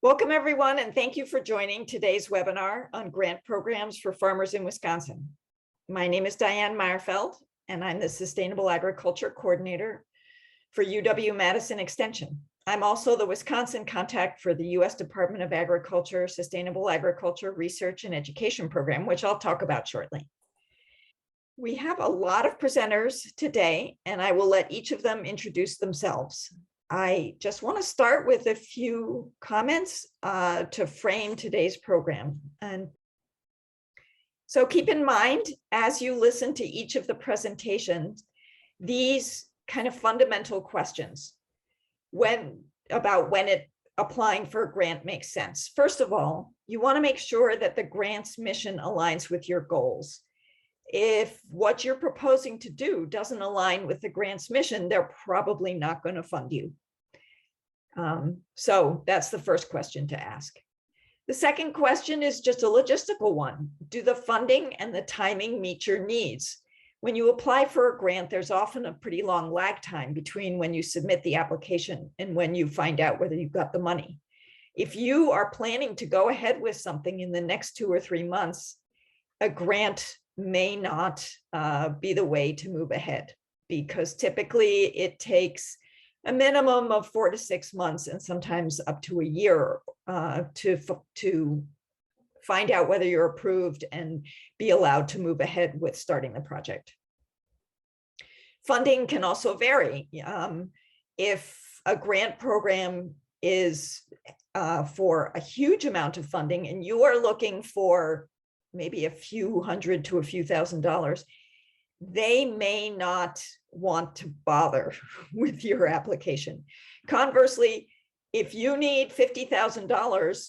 Welcome, everyone, and thank you for joining today's webinar on grant programs for farmers in Wisconsin. My name is Diane Meyerfeld, and I'm the Sustainable Agriculture Coordinator for UW-Madison Extension. I'm also the Wisconsin contact for the U.S. Department of Agriculture Sustainable Agriculture Research and Education Program, which I'll talk about shortly. We have a lot of presenters today, and I will let each of them introduce themselves. I just want to start with a few comments to frame today's program. And so keep in mind, as you listen to each of the presentations, these kind of fundamental questions about when applying for a grant makes sense. First of all, you want to make sure that the grant's mission aligns with your goals. If what you're proposing to do doesn't align with the grant's mission, they're probably not going to fund you. So that's the first question to ask. The second question is just a logistical one. Do the funding and the timing meet your needs? When you apply for a grant, there's often a pretty long lag time between when you submit the application and when you find out whether you've got the money. If you are planning to go ahead with something in the next 2 or 3 months, a grant may not be the way to move ahead, because typically it takes a minimum of 4 to 6 months and sometimes up to a year to find out whether you're approved and be allowed to move ahead with starting the project. Funding can also vary. If a grant program is for a huge amount of funding and you are looking for maybe a few hundred to a few $1,000s, they may not want to bother with your application. Conversely, if you need $50,000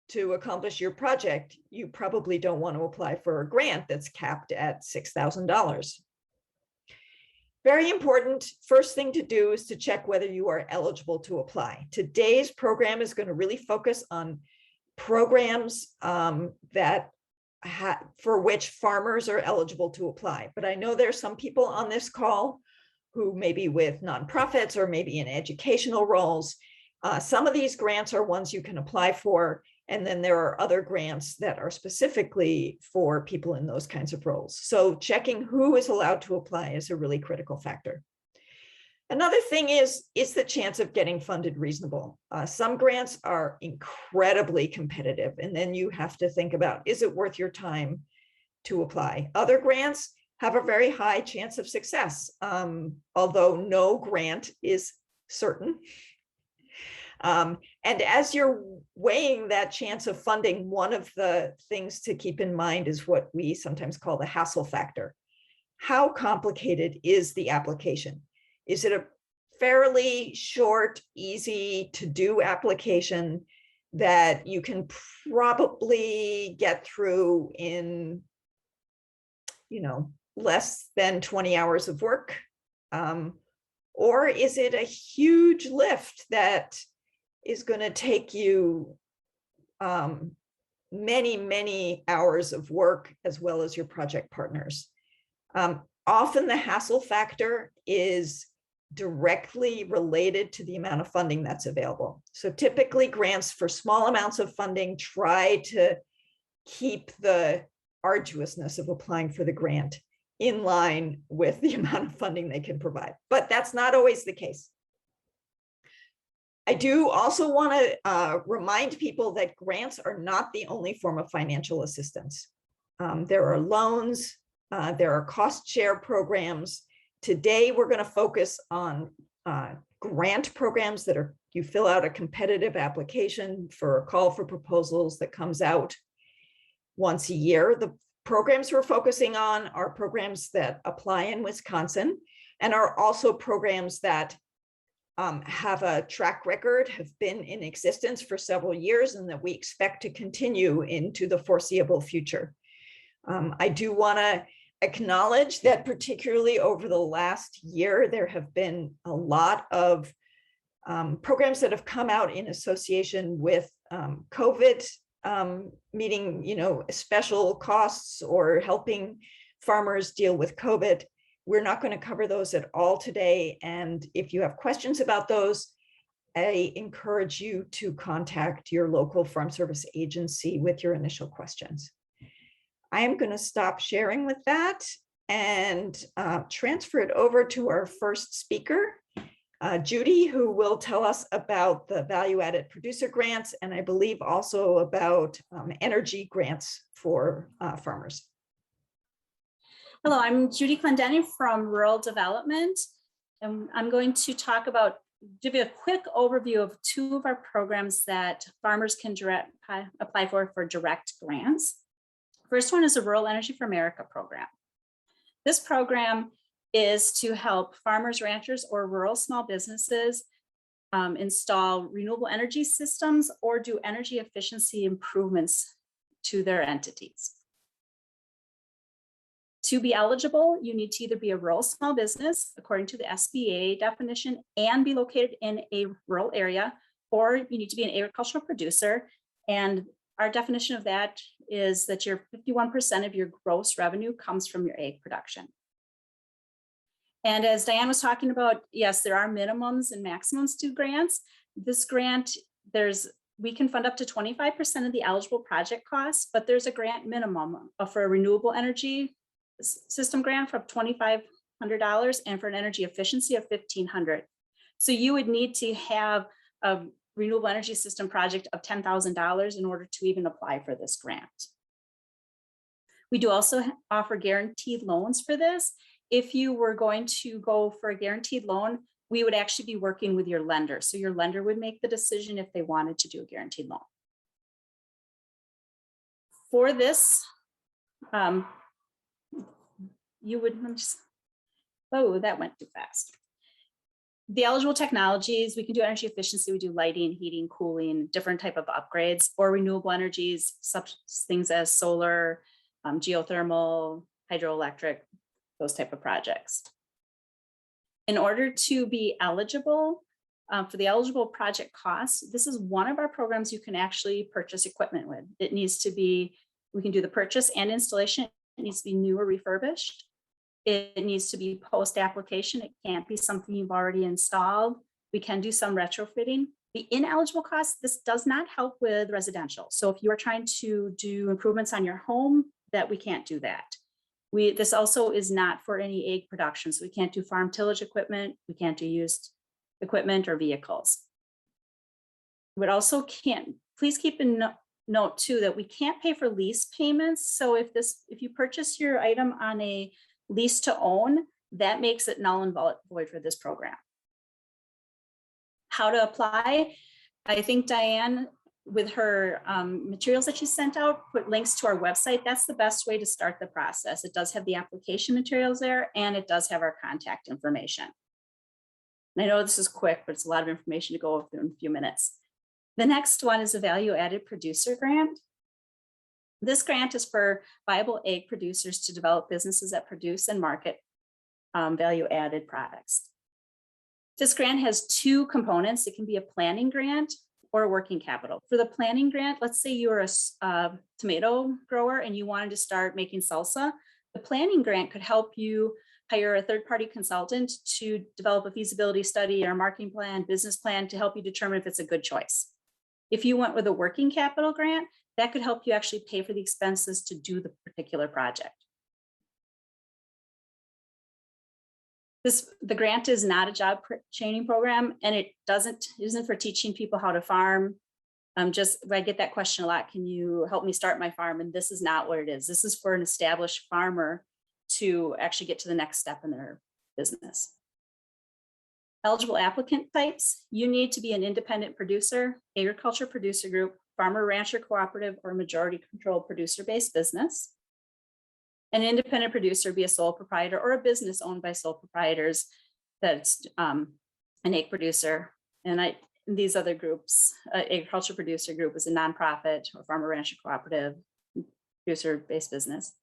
to accomplish your project, you probably don't want to apply for a grant that's capped at $6,000. Very important, first thing to do is to check whether you are eligible to apply. Today's program is going to really focus on programs for which farmers are eligible to apply. But I know there's some people on this call who may be with nonprofits or maybe in educational roles. Some of these grants are ones you can apply for, and then there are other grants that are specifically for people in those kinds of roles. So checking who is allowed to apply is a really critical factor. Another thing is the chance of getting funded reasonable? Some grants are incredibly competitive, and then you have to think about, is it worth your time to apply? Other grants have a very high chance of success, although no grant is certain. And as you're weighing that chance of funding, one of the things to keep in mind is what we sometimes call the hassle factor. How complicated is the application? Is it a fairly short, easy to do application that you can probably get through in, less than 20 hours of work? Or is it a huge lift that is going to take you many, many hours of work, as well as your project partners? Often the hassle factor is directly related to the amount of funding that's available. So typically grants for small amounts of funding try to keep the arduousness of applying for the grant in line with the amount of funding they can provide, but that's not always the case. I do also want to remind people that grants are not the only form of financial assistance. There are loans, there are cost share programs. Today, we're going to focus on grant programs that you fill out a competitive application for a call for proposals that comes out once a year. The programs we're focusing on are programs that apply in Wisconsin and are also programs that have a track record, have been in existence for several years, and that we expect to continue into the foreseeable future. I do want to acknowledge that particularly over the last year, there have been a lot of programs that have come out in association with COVID, meeting, special costs or helping farmers deal with COVID. We're not going to cover those at all today. And if you have questions about those, I encourage you to contact your local farm service agency with your initial questions. I am going to stop sharing with that and transfer it over to our first speaker, Judy, who will tell us about the value-added producer grants, and I believe also about energy grants for farmers. Hello, I'm Judy Clendenny from Rural Development, and I'm going to give you a quick overview of two of our programs that farmers can apply for direct grants. First one is the Rural Energy for America program. This program is to help farmers, ranchers, or rural small businesses install renewable energy systems or do energy efficiency improvements to their entities. To be eligible, you need to either be a rural small business, according to the SBA definition, and be located in a rural area, or you need to be an agricultural producer. And our definition of that is that your 51% of your gross revenue comes from your egg production. And as Diane was talking about, yes, there are minimums and maximums to grants. This grant, we can fund up to 25% of the eligible project costs, but there's a grant minimum for a renewable energy system grant for $2,500 and for an energy efficiency of $1,500. So you would need to have a renewable energy system project of $10,000 in order to even apply for this grant. We do also offer guaranteed loans for this. If you were going to go for a guaranteed loan, we would actually be working with your lender. So your lender would make the decision if they wanted to do a guaranteed loan. For this, you would just, oh, that went too fast. The eligible technologies, we can do energy efficiency, we do lighting, heating, cooling, different type of upgrades, or renewable energies, such things as solar, geothermal, hydroelectric, those type of projects. In order to be eligible for the eligible project costs, this is one of our programs you can actually purchase equipment with. It needs to be, we can do the purchase and installation. It needs to be new or refurbished. It needs to be post-application. It can't be something you've already installed. We can do some retrofitting. The ineligible costs, this does not help with residential. So if you are trying to do improvements on your home, that we can't do that. This also is not for any egg production. So we can't do farm tillage equipment. We can't do used equipment or vehicles. But also please keep in note too, that we can't pay for lease payments. So if you purchase your item on a lease to own, that makes it null and void for this program. How to apply? I think Diane, with her materials that she sent out, put links to our website. That's the best way to start the process. It does have the application materials there, and it does have our contact information. And I know this is quick, but it's a lot of information to go over in a few minutes. The next one is a value-added producer grant. This grant is for viable egg producers to develop businesses that produce and market value-added products. This grant has two components. It can be a planning grant or a working capital. For the planning grant, let's say you're a tomato grower and you wanted to start making salsa. The planning grant could help you hire a third-party consultant to develop a feasibility study or marketing plan, business plan to help you determine if it's a good choice. If you went with a working capital grant, that could help you actually pay for the expenses to do the particular project. The grant is not a job training program, and it isn't for teaching people how to farm. I get that question a lot. Can you help me start my farm? And this is not what it is. This is for an established farmer to actually get to the next step in their business. Eligible applicant types, you need to be an independent producer, agriculture producer group, farmer rancher cooperative, or majority controlled producer-based business. An independent producer, be a sole proprietor or a business owned by sole proprietors that's an egg producer. And these other groups, agriculture producer group is a nonprofit or farmer rancher cooperative producer-based business.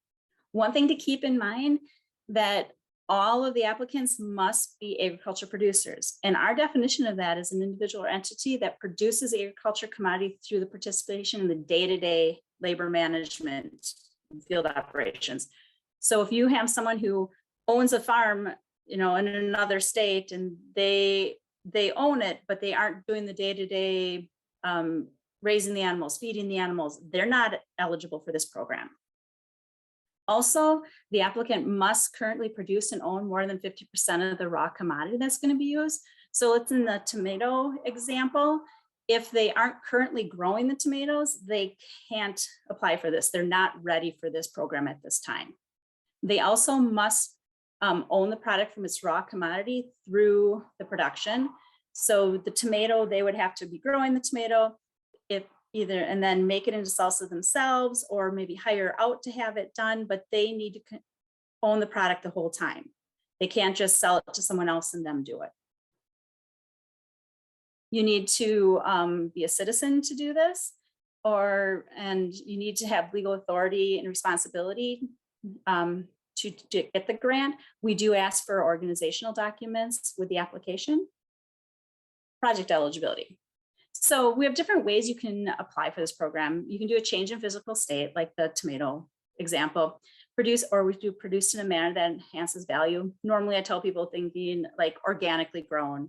One thing to keep in mind that all of the applicants must be agriculture producers. And our definition of that is an individual or entity that produces agriculture commodity through the participation in the day-to-day labor management field operations. So if you have someone who owns a farm, in another state, and they they own it, but they aren't doing the day-to-day raising the animals, feeding the animals, they're not eligible for this program. Also, the applicant must currently produce and own more than 50% of the raw commodity that's going to be used. So let's in the tomato example, if they aren't currently growing the tomatoes, they can't apply for this. They're not ready for this program at this time. They also must own the product from its raw commodity through the production. So the tomato, they would have to be growing the tomato, if either, and then make it into salsa themselves, or maybe hire out to have it done, but they need to own the product the whole time. They can't just sell it to someone else and them do it. You need to be a citizen to do this, and you need to have legal authority and responsibility to get the grant. We do ask for organizational documents with the application. Project eligibility. So we have different ways you can apply for this program. You can do a change in physical state, like the tomato example. We do produce in a manner that enhances value. Normally I tell people thinking like organically grown,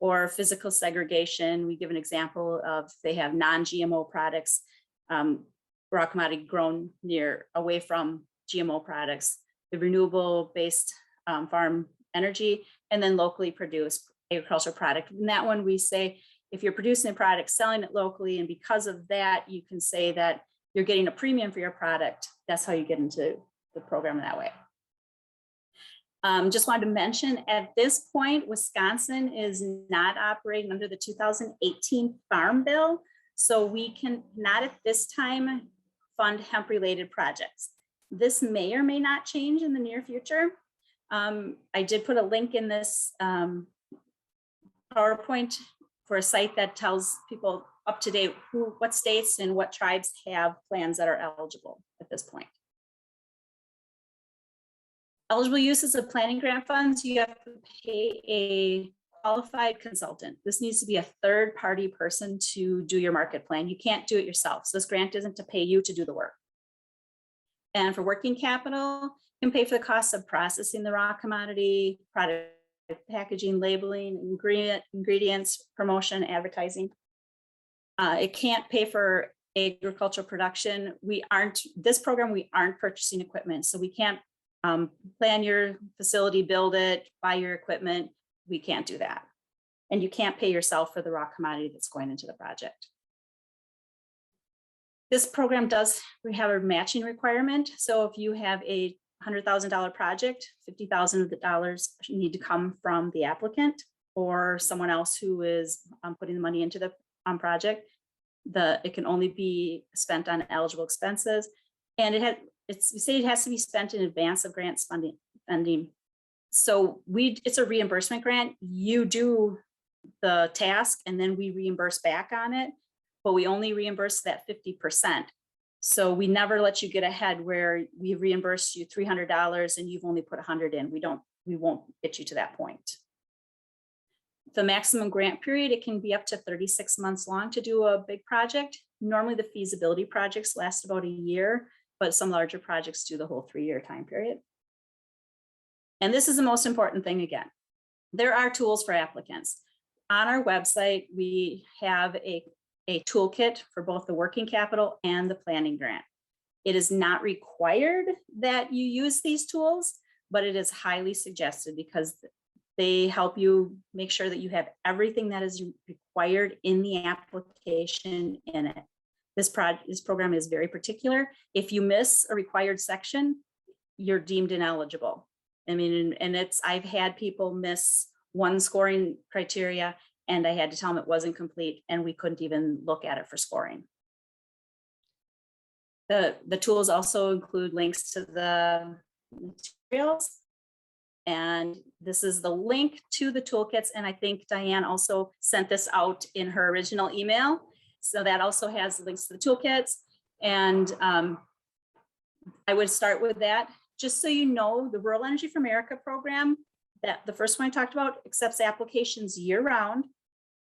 or physical segregation. We give an example of, they have non-GMO products, raw commodity grown away from GMO products, the renewable based farm energy, and then locally produced agricultural product. In that one, we say, if you're producing a product, selling it locally, and because of that, you can say that you're getting a premium for your product. That's how you get into the program that way. Just wanted to mention, at this point, Wisconsin is not operating under the 2018 Farm Bill. So we can not at this time fund hemp-related projects. This may or may not change in the near future. I did put a link in this PowerPoint for a site that tells people up to date what states and what tribes have plans that are eligible at this point. Eligible uses of planning grant funds, you have to pay a qualified consultant. This needs to be a third-party person to do your market plan. You can't do it yourself. So this grant isn't to pay you to do the work. And for working capital, you can pay for the costs of processing the raw commodity, product packaging, labeling, ingredients, promotion, advertising. It can't pay for agricultural production. This program, we aren't purchasing equipment. So we can't plan your facility, build it, buy your equipment. We can't do that. And you can't pay yourself for the raw commodity that's going into the project. This program does have a matching requirement. So if you have a $100,000 project, $50,000 of the dollars need to come from the applicant or someone else who is putting the money into the project. It can only be spent on eligible expenses, and we say it has to be spent in advance of grant funding. So it's a reimbursement grant. You do the task and then we reimburse back on it, but we only reimburse that 50%. So we never let you get ahead where we reimburse you $300 and you've only put 100 in. We won't get you to that point. The maximum grant period, it can be up to 36 months long to do a big project. Normally the feasibility projects last about a year, but some larger projects do the whole 3-year time period. And this is the most important thing again. There are tools for applicants. On our website, we have a toolkit for both the working capital and the planning grant. It is not required that you use these tools, but it is highly suggested because they help you make sure that you have everything that is required in the application in it. This program is very particular. If you miss a required section, you're deemed ineligible. I mean, and I've had people miss one scoring criteria and I had to tell them it wasn't complete and we couldn't even look at it for scoring. The tools also include links to the materials. And this is the link to the toolkits. And I think Diane also sent this out in her original email. So that also has links to the toolkits. And I would start with that. Just so you know, the Rural Energy for America program, that the first one I talked about, accepts applications year-round.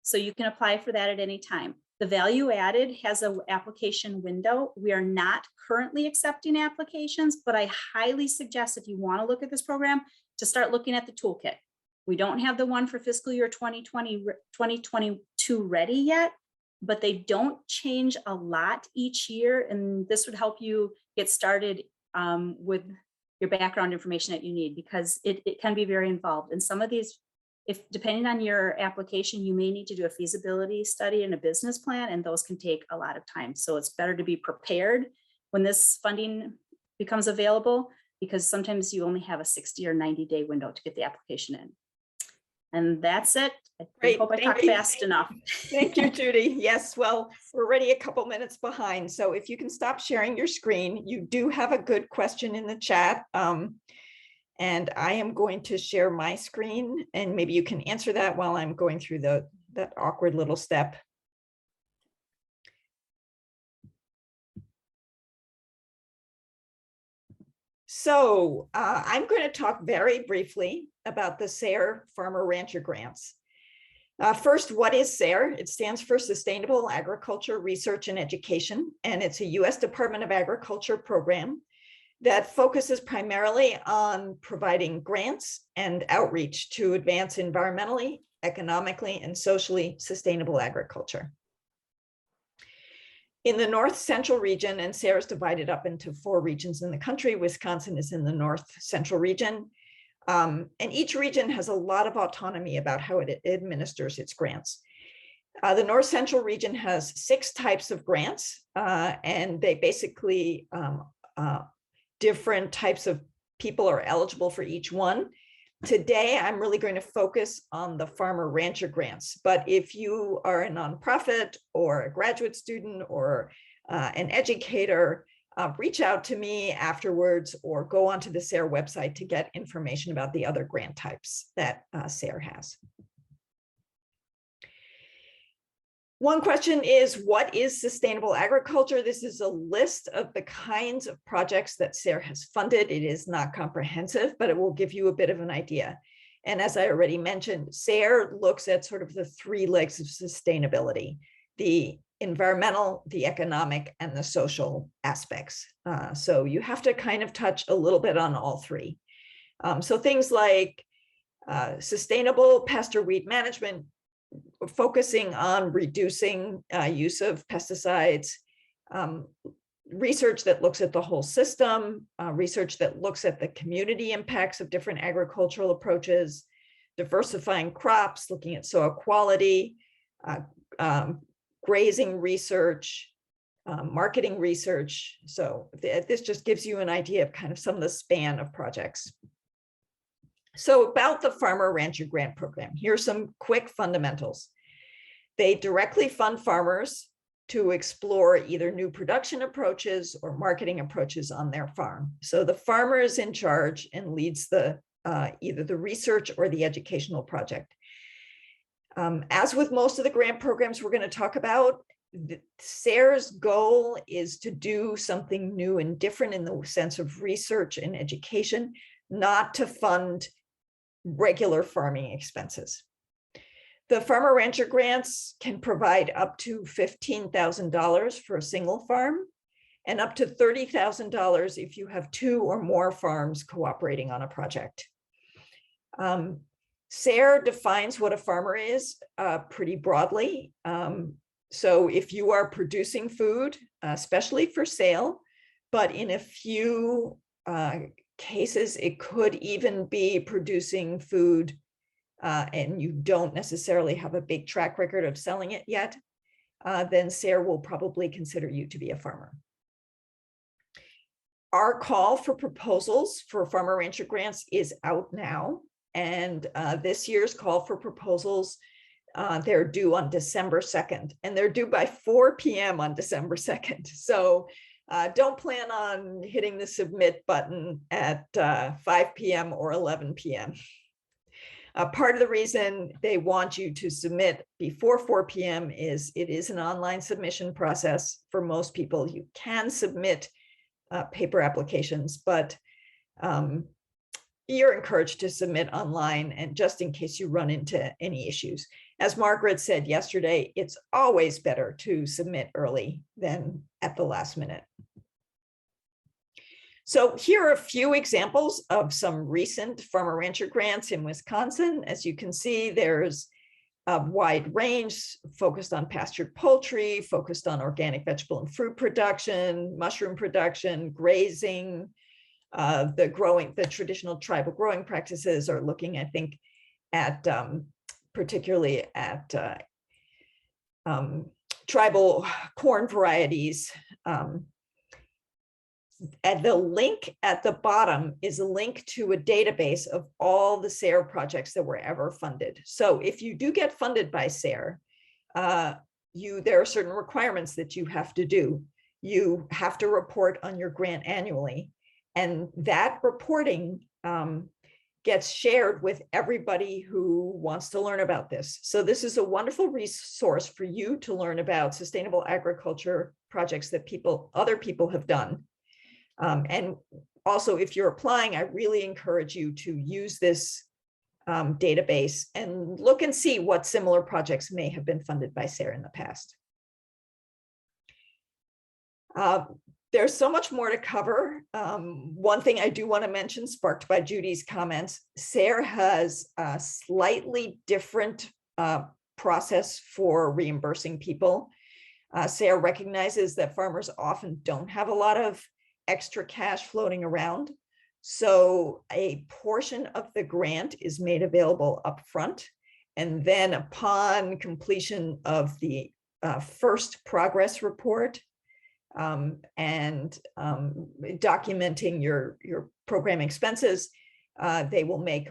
So you can apply for that at any time. The value added has an application window. We are not currently accepting applications, but I highly suggest if you want to look at this program, to start looking at the toolkit. We don't have the one for fiscal year 2022 ready yet, but they don't change a lot each year. And this would help you get started with your background information that you need, because it can be very involved. And some of these, if depending on your application, you may need to do a feasibility study and a business plan, and those can take a lot of time. So it's better to be prepared when this funding becomes available, because sometimes you only have a 60 or 90-day window to get the application in. And that's it. I hope I talked fast enough. Thank you, Judy. Yes, well, we're already a couple minutes behind. So if you can stop sharing your screen, you do have a good question in the chat. And I am going to share my screen, and maybe you can answer that while I'm going through that awkward little step. So I'm going to talk very briefly about the SARE Farmer Rancher Grants. First, what is SARE? It stands for Sustainable Agriculture Research and Education, and it's a U.S. Department of Agriculture program that focuses primarily on providing grants and outreach to advance environmentally, economically, and socially sustainable agriculture. In the North Central region, and SARE is divided up into 4 regions in the country. Wisconsin is in the North Central region. And each region has a lot of autonomy about how it administers its grants. The North Central region has 6 types of grants, and they basically, different types of people are eligible for each one. Today, I'm really going to focus on the farmer rancher grants, but if you are a nonprofit or a graduate student or an educator, reach out to me afterwards or go onto the SARE website to get information about the other grant types that SARE has. One question is, what is sustainable agriculture? This is a list of the kinds of projects that SARE has funded. It is not comprehensive, but it will give you a bit of an idea. And as I already mentioned, SARE looks at sort of the 3 legs of sustainability: the environmental, the economic, and the social aspects. So you have to kind of touch a little bit on all 3. So things like sustainable pasture weed management, focusing on reducing use of pesticides, research that looks at the whole system, research that looks at the community impacts of different agricultural approaches, diversifying crops, looking at soil quality, grazing research, marketing research. So this just gives you an idea of kind of some of the span of projects. So about the Farmer Rancher Grant Program, here's some quick fundamentals. They directly fund farmers to explore either new production approaches or marketing approaches on their farm. So the farmer is in charge and leads the either the research or the educational project. As with most of the grant programs we're going to talk about, SARE's goal is to do something new and different in the sense of research and education, not to fund regular farming expenses. The farmer rancher grants can provide up to $15,000 for a single farm and up to $30,000 if you have 2 or more farms cooperating on a project. SARE defines what a farmer is pretty broadly. So if you are producing food, especially for sale, but in a few cases, it could even be producing food and you don't necessarily have a big track record of selling it yet, then SARE will probably consider you to be a farmer. Our call for proposals for farmer rancher grants is out now. And this year's call for proposals, they're due on December 2nd, and they're due by 4 p.m. on December 2nd. So don't plan on hitting the submit button at 5 p.m. or 11 p.m. Part of the reason they want you to submit before 4 p.m. is it is an online submission process for most people. You can submit paper applications, but you're encouraged to submit online, and just in case you run into any issues. As Margaret said yesterday, it's always better to submit early than at the last minute. So here are a few examples of some recent farmer rancher grants in Wisconsin. As you can see, there's a wide range focused on pastured poultry, focused on organic vegetable and fruit production, mushroom production, grazing. The traditional tribal growing practices are looking, I think, at particularly at tribal corn varieties. And the link at the bottom is a link to a database of all the SARE projects that were ever funded. So if you do get funded by SARE, there are certain requirements that you have to do. You have to report on your grant annually, and that reporting gets shared with everybody who wants to learn about this. So this is a wonderful resource for you to learn about sustainable agriculture projects that other people have done. And also, if you're applying, I really encourage you to use this database and look and see what similar projects may have been funded by SARE in the past. There's so much more to cover. One thing I do want to mention, sparked by Judy's comments, SARE has a slightly different process for reimbursing people. SARE recognizes that farmers often don't have a lot of extra cash floating around. So a portion of the grant is made available upfront. And then upon completion of the first progress report and documenting your program expenses, they will make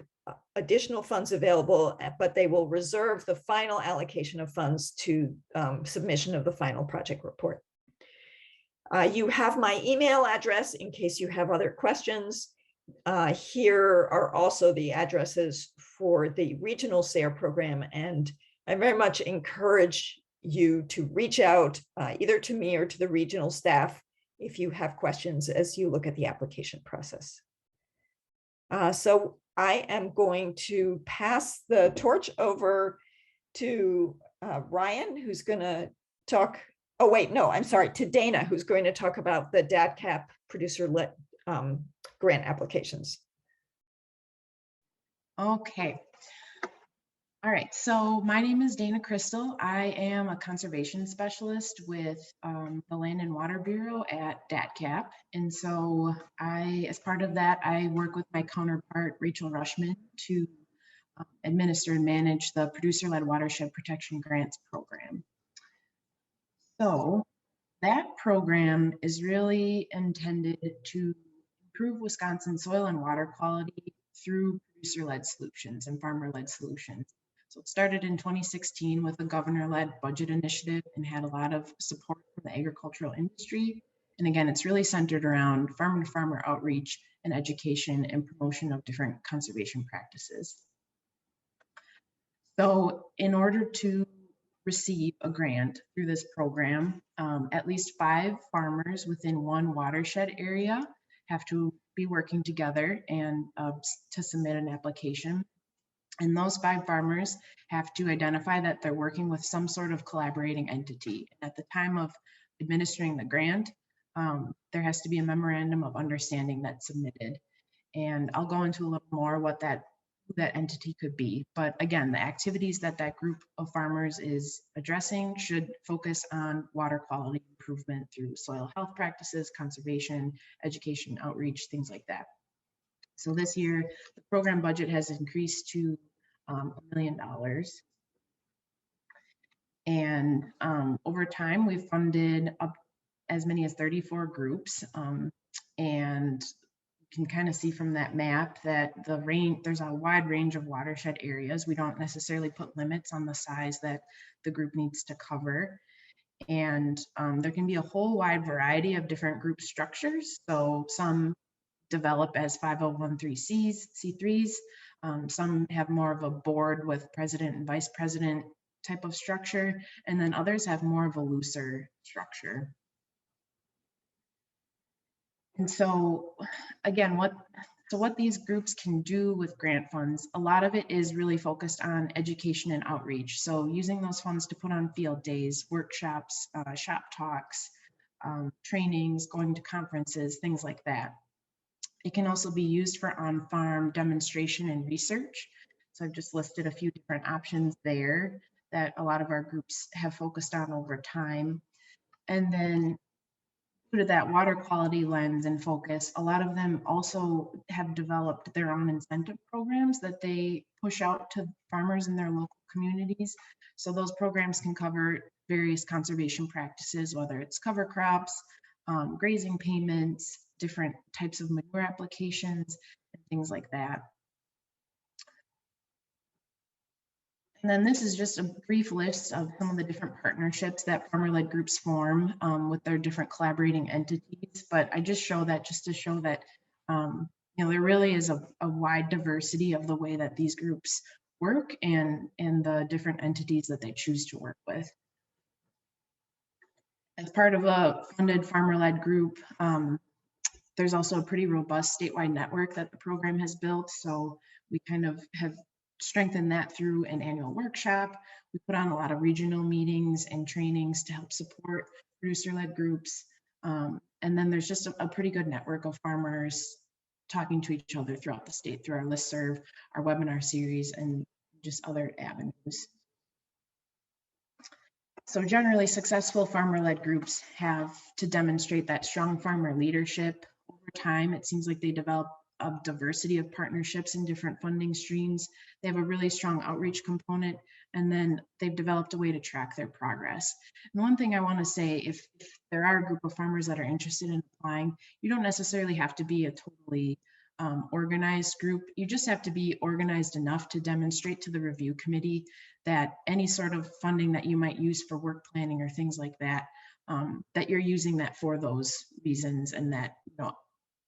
additional funds available, but they will reserve the final allocation of funds to submission of the final project report. You have my email address in case you have other questions. Here are also the addresses for the regional SARE program, and I very much encourage you to reach out either to me or to the regional staff if you have questions as you look at the application process. So I am going to pass the torch over to Ryan, who's going to talk. Oh, wait, no, I'm sorry, to Dana, who's going to talk about the DATCAP producer-led grant applications. Okay. All right, so my name is Dana Crystal. I am a conservation specialist with the Land and Water Bureau at DATCAP. And so as part of that, I work with my counterpart, Rachel Rushman, to administer and manage the Producer-Led Watershed Protection Grants program. So that program is really intended to improve Wisconsin soil and water quality through producer-led solutions and farmer-led solutions. So it started in 2016 with a governor-led budget initiative and had a lot of support from the agricultural industry. And again, it's really centered around farmer-to-farmer outreach and education and promotion of different conservation practices. So in order to receive a grant through this program, at least 5 farmers within one watershed area have to be working together and to submit an application. And those 5 farmers have to identify that they're working with some sort of collaborating entity. And at the time of administering the grant, there has to be a memorandum of understanding that's submitted. And I'll go into a little more what that entity could be. But again, the activities that group of farmers is addressing should focus on water quality improvement through soil health practices, conservation, education, outreach, things like that. So this year, the program budget has increased to $1 million. And over time, we've funded up as many as 34 groups. And you can kind of see from that map that there's a wide range of watershed areas. We don't necessarily put limits on the size that the group needs to cover. And there can be a whole wide variety of different group structures. So some develop as 501(c)(3)s. Some have more of a board with president and vice president type of structure. And then others have more of a looser structure. And so again, what these groups can do with grant funds, a lot of it is really focused on education and outreach. So using those funds to put on field days, workshops, shop talks, trainings, going to conferences, things like that. It can also be used for on-farm demonstration and research. So I've just listed a few different options there that a lot of our groups have focused on over time. And then due to that water quality lens and focus, a lot of them also have developed their own incentive programs that they push out to farmers in their local communities. So those programs can cover various conservation practices, whether it's cover crops, grazing payments, different types of manure applications, and things like that. And then this is just a brief list of some of the different partnerships that farmer-led groups form with their different collaborating entities. But I just show that just to show that there really is a wide diversity of the way that these groups work and the different entities that they choose to work with. As part of a funded farmer-led group, there's also a pretty robust statewide network that the program has built. So we kind of have strengthened that through an annual workshop. We put on a lot of regional meetings and trainings to help support producer-led groups. And then there's just a pretty good network of farmers talking to each other throughout the state through our listserv, our webinar series, and just other avenues. So generally, successful farmer-led groups have to demonstrate that strong farmer leadership. Over time, it seems like they develop a diversity of partnerships and different funding streams. They have a really strong outreach component, and then they've developed a way to track their progress. And one thing I want to say, if there are a group of farmers that are interested in applying, you don't necessarily have to be a totally organized group. You just have to be organized enough to demonstrate to the review committee that any sort of funding that you might use for work planning or things like that, that you're using that for those reasons, and that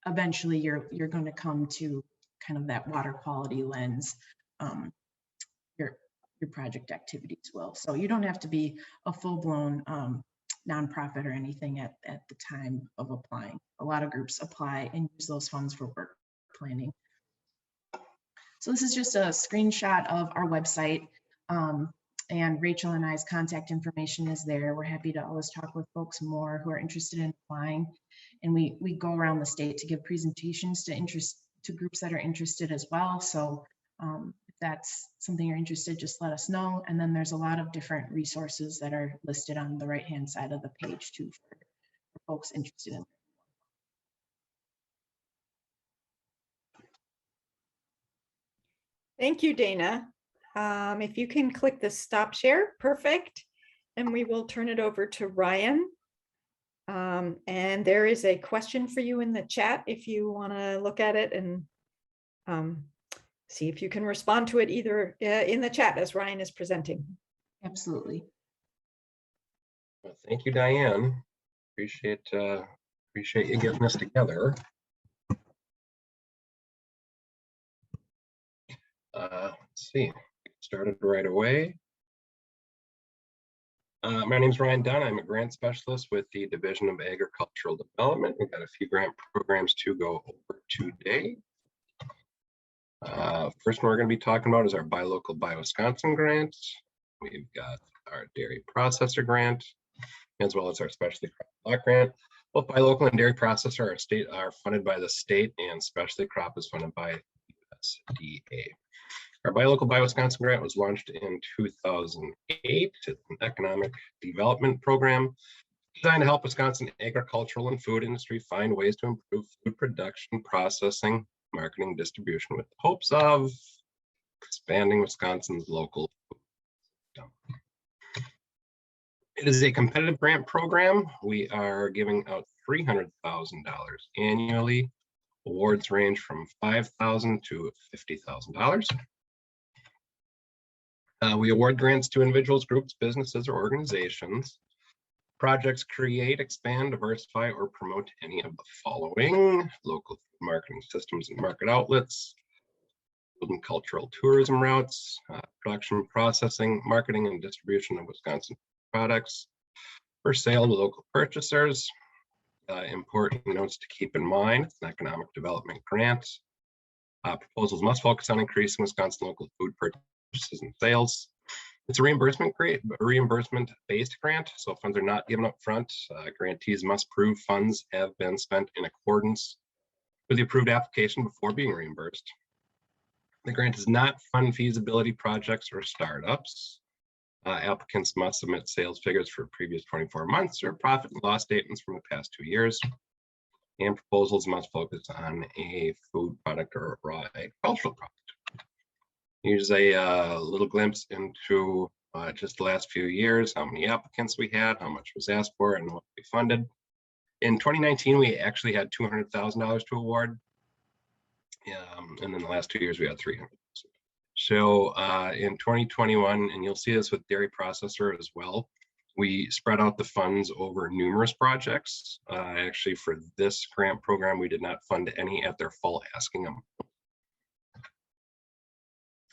eventually you're going to come to kind of that water quality lens. Your project activities will. So you don't have to be a full-blown nonprofit or anything at the time of applying. A lot of groups apply and use those funds for work planning. So this is just a screenshot of our website, and Rachel and I's contact information is there. We're happy to always talk with folks more who are interested in applying, and we go around the state to give presentations to groups that are interested as well. So if that's something you're interested, just let us know. And then there's a lot of different resources that are listed on the right-hand side of the page too for folks interested in. Thank you, Dana. If you can click the stop share, perfect. And we will turn it over to Ryan. And there is a question for you in the chat if you want to look at it and see if you can respond to it either in the chat as Ryan is presenting. Absolutely. Well, thank you, Diane. Appreciate you getting this together. Let's see, started right away. My name is Ryan Dunn. I'm a grant specialist with the Division of Agricultural Development. We've got a few grant programs to go over today. First one we're going to be talking about is our Buy Local, Buy Wisconsin grant. We've got our dairy processor grant, as well as our specialty crop block grant. Both Buy Local and dairy processor are funded by the state, and specialty crop is funded by USDA. Our Buy Local, Buy Wisconsin grant was launched in 2008. It's an economic development program designed to help Wisconsin agricultural and food industry find ways to improve food production, processing, marketing, distribution, with hopes of expanding Wisconsin's local food system. It is a competitive grant program. We are giving out $300,000 annually. Awards range from $5,000 to $50,000. We award grants to individuals, groups, businesses, or organizations. Projects create, expand, diversify, or promote any of the following: local marketing systems and market outlets, food and cultural tourism routes, production, processing, marketing, and distribution of Wisconsin products for sale to local purchasers. Important notes to keep in mind: it's an economic development grant. Proposals must focus on increasing Wisconsin local food purchases and sales. It's a reimbursement-based grant, so funds are not given up front. Grantees must prove funds have been spent in accordance with the approved application before being reimbursed. The grant does not fund feasibility projects or startups. Applicants must submit sales figures for previous 24 months or profit and loss statements from the past 2 years. And proposals must focus on a food product or a raw agricultural product. Here's a little glimpse into just the last few years, how many applicants we had, how much was asked for, and what we funded. In 2019, we actually had $200,000 to award. And in the last 2 years, we had $300,000. So in 2021, and you'll see this with dairy processor as well, we spread out the funds over numerous projects. Actually, for this grant program, we did not fund any at their full asking amount.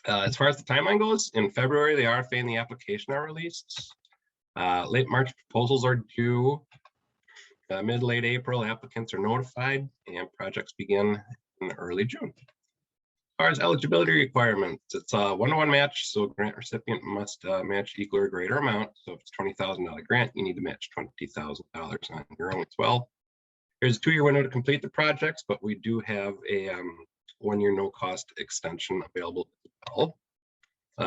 As far as the timeline goes, in February, the RFA and the application are released. Late March proposals are due. Mid-late April, applicants are notified, and projects begin in early June. As far as eligibility requirements, it's a 1-to-1 match, so grant recipient must match equal or greater amount. So if it's $20,000 grant, you need to match $20,000 on your own as well. There's a 2-year window to complete the projects, but we do have a 1-year no-cost extension available as well.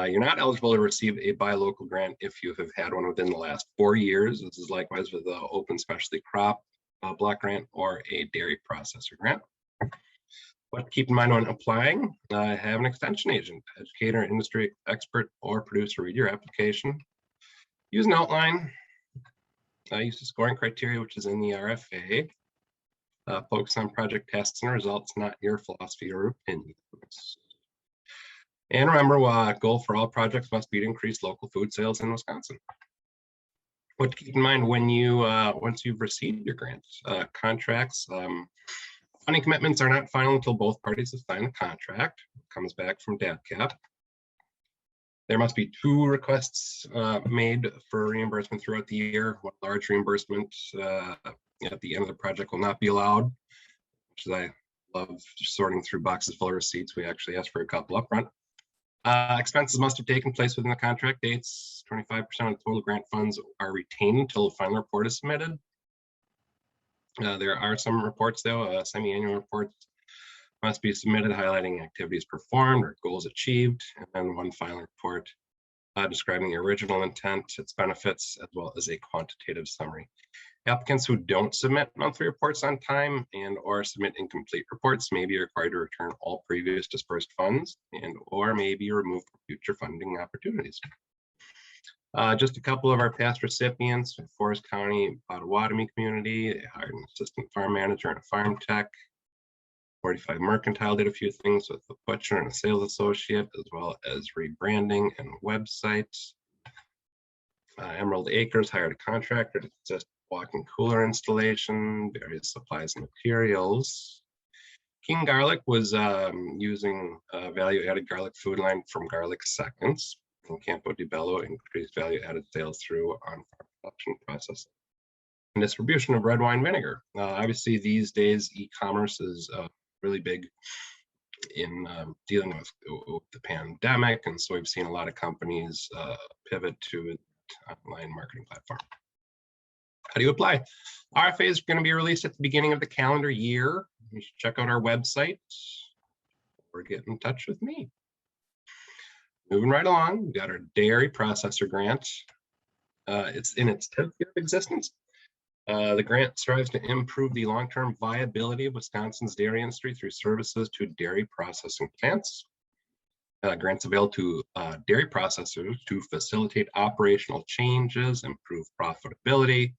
You're not eligible to receive a buy local grant if you have had one within the last 4 years. This is likewise with the open specialty crop block grant or a dairy processor grant. What to keep in mind when applying, have an extension agent, educator, industry expert, or producer read your application. Use an outline. Use the scoring criteria, which is in the RFA. Focus on project tests and results, not your philosophy or opinions. And remember, goal for all projects must be to increase local food sales in Wisconsin. What to keep in mind when you once you've received your grants, contracts. Funding commitments are not final until both parties have signed the contract. It comes back from DATCAP. There must be 2 requests made for reimbursement throughout the year. One large reimbursement at the end of the project will not be allowed, which is I love sorting through boxes full of receipts. We actually asked for a couple upfront. Expenses must have taken place within the contract dates. 25% of the total grant funds are retained until the final report is submitted. There are some reports, though, semi-annual reports must be submitted highlighting activities performed or goals achieved, and then one final report describing the original intent, its benefits, as well as a quantitative summary. Applicants who don't submit monthly reports on time and or submit incomplete reports may be required to return all previous dispersed funds and or may be removed from future funding opportunities. Just a couple of our past recipients: Forest County Potawatomi community, they hired an assistant farm manager and a farm tech. 45 Mercantile did a few things with the butcher and a sales associate, as well as rebranding and websites. Emerald Acres hired a contractor to assist walk-in cooler installation, various supplies and materials. King Garlic was using value-added garlic food line from Garlic Seconds. And Campo di Bello increased value-added sales through on-farm production, processing, and distribution of red wine vinegar. Obviously, these days, e-commerce is really big in dealing with the pandemic, and so we've seen a lot of companies pivot to an online marketing platform. How do you apply? RFA is going to be released at the beginning of the calendar year. You should check out our website or get in touch with me. Moving right along, we've got our dairy processor grant. It's in its 10th year of existence. The grant strives to improve the long-term viability of Wisconsin's dairy industry through services to dairy processing plants. Grants available to dairy processors to facilitate operational changes, improve profitability,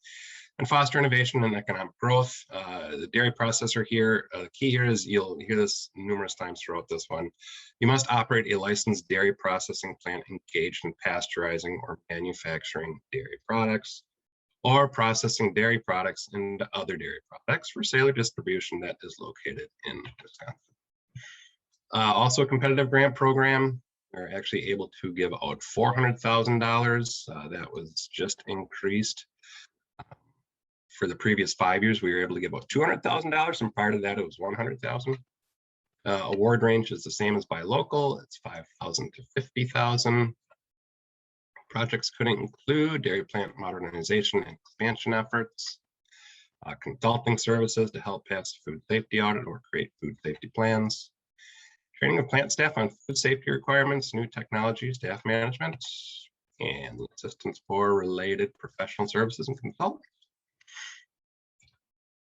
and foster innovation and economic growth. The dairy processor here, the key here is, you'll hear this numerous times throughout this one, you must operate a licensed dairy processing plant engaged in pasteurizing or manufacturing dairy products, or processing dairy products into other dairy products for sale or distribution that is located in Wisconsin. Also a competitive grant program. We're actually able to give out $400,000. That was just increased. For the previous 5 years, we were able to give out $200,000, and prior to that, it was $100,000. Award range is the same as buy local. It's $5,000 to $50,000. Projects could include dairy plant modernization and expansion efforts, consulting services to help pass a food safety audit or create food safety plans, training of plant staff on food safety requirements, new technology, staff management, and assistance for related professional services and consulting.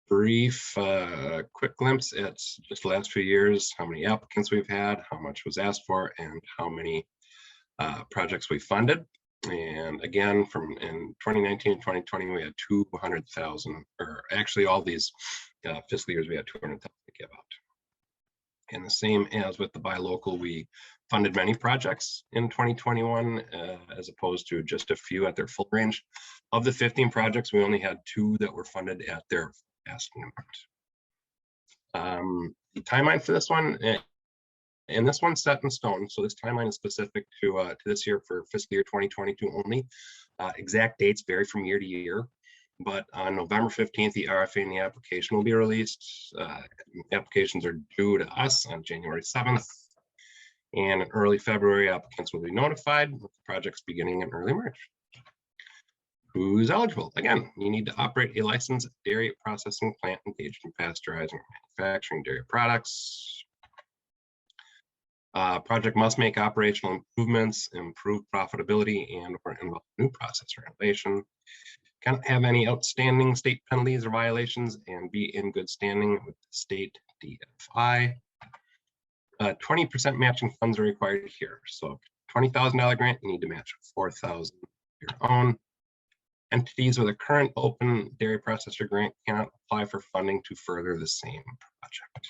Brief, quick glimpse at just the last few years, how many applicants we've had, how much was asked for, and how many projects we funded. And again, from in 2019 and 2020, we had 200,000, or actually all these fiscal years, we had 200,000 to give out. And the same as with the buy local, we funded many projects in 2021, as opposed to just a few at their full range. Of the 15 projects, we only had 2 that were funded at their asking amount. The timeline for this one, and this one's set in stone, so this timeline is specific to this year for fiscal year 2022 only. Exact dates vary from year to year, but on November 15th, the RFA and the application will be released. Applications are due to us on January 7th, and in early February, applicants will be notified with the projects beginning in early March. Who's eligible? Again, you need to operate a licensed dairy processing plant engaged in pasteurizing or manufacturing dairy products. Project must make operational improvements, improve profitability, and or involve new process or innovation. Can't have any outstanding state penalties or violations, and be in good standing with the state DFI. 20% matching funds are required here. So $20,000 grant, you need to match $4,000 your own. Entities with a current open dairy processor grant cannot apply for funding to further the same project.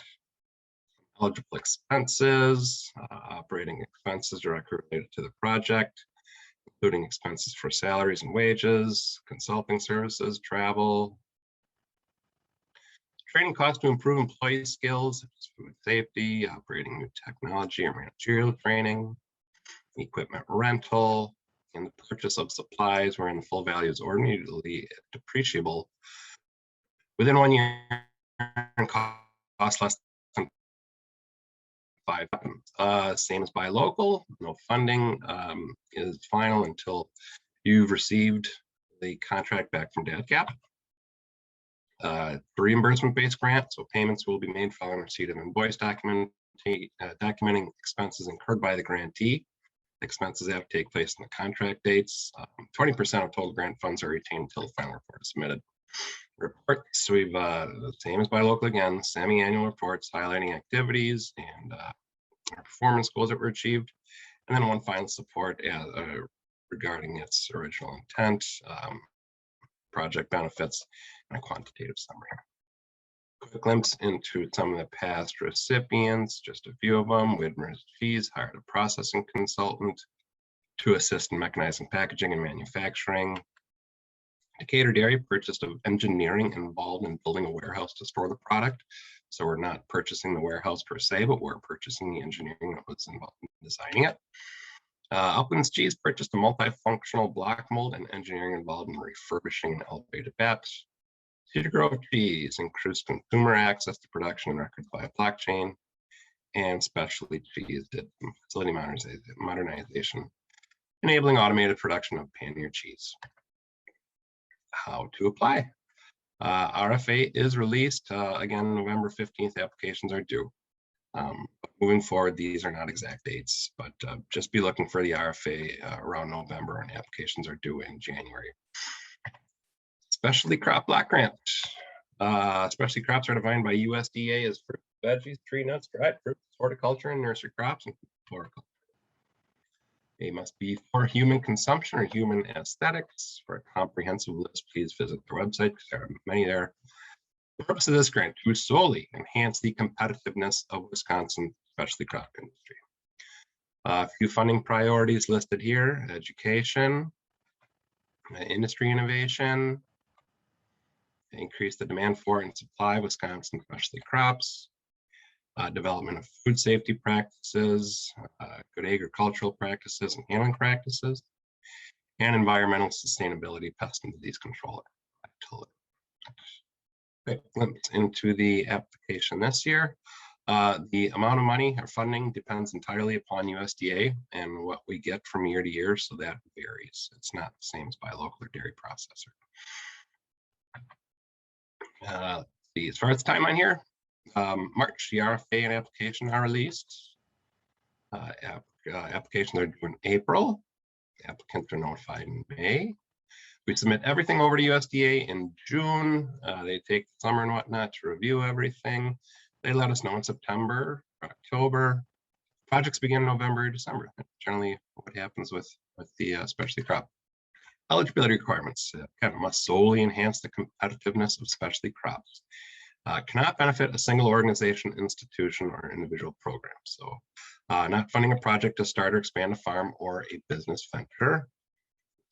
Eligible expenses, operating expenses directly related to the project, including expenses for salaries and wages, consulting services, travel, training costs to improve employee skills, such as food safety, operating new technology or managerial training, equipment rental, and the purchase of supplies wherein the full value is ordinarily depreciable within 1 year and cost less than $5,000. Same as buy local, no funding is final until you've received the contract back from DADCAP. Reimbursement-based grant, so payments will be made following receipt of invoice documenting expenses incurred by the grantee. Expenses have to take place in the contract dates. 20% of total grant funds are retained until the final report is submitted. Reports, we've the same as buy local again, semi-annual reports highlighting activities and our performance goals that were achieved, and then one final support regarding its original intent, project benefits, and a quantitative summary. Quick glimpse into some of the past recipients, just a few of them. Widmer's Cheese hired a processing consultant to assist in mechanizing packaging and manufacturing. Decatur Dairy purchased of engineering involved in building a warehouse to store the product. So we're not purchasing the warehouse per se, but we're purchasing the engineering that was involved in designing it. Upland's Cheese purchased a multifunctional block mold and engineering involved in refurbishing an elevated batch. Cedar Grove Cheese increased consumer access to production and records via blockchain, and Specialty Cheese did facility modernization, enabling automated production of pannier cheese. How to apply? RFA is released again November 15th. Applications are due. Moving forward, these are not exact dates, but just be looking for the RFA around November, and applications are due in January. Specialty crop block grant. Specialty crops are defined by USDA as fruit, veggies, tree nuts, dried fruits, horticulture, and nursery crops, and floriculture. They must be for human consumption or human aesthetics. For a comprehensive list, please visit their website, because there are many there. The purpose of this grant to solely enhance the competitiveness of Wisconsin specialty crop industry. A few funding priorities listed here: education, industry innovation, increase the demand for and supply of Wisconsin specialty crops, development of food safety practices, good agricultural practices and handling practices, and environmental sustainability, pest and disease control. Quick glimpse into the application this year. The amount of money or funding depends entirely upon USDA and what we get from year to year, so that varies. It's not the same as buy local or dairy processor. Let's see, as far as timeline here, March, the RFA and application are released. Applications are due in April. Applicants are notified in May. We submit everything over to USDA in June. They take the summer and whatnot to review everything. They let us know in September, October. Projects begin in November, December. That's generally what happens with the specialty crop. Eligibility requirements kind of must solely enhance the competitiveness of specialty crops. Cannot benefit a single organization, institution, or individual program. So not funding a project to start or expand a farm or a business venture.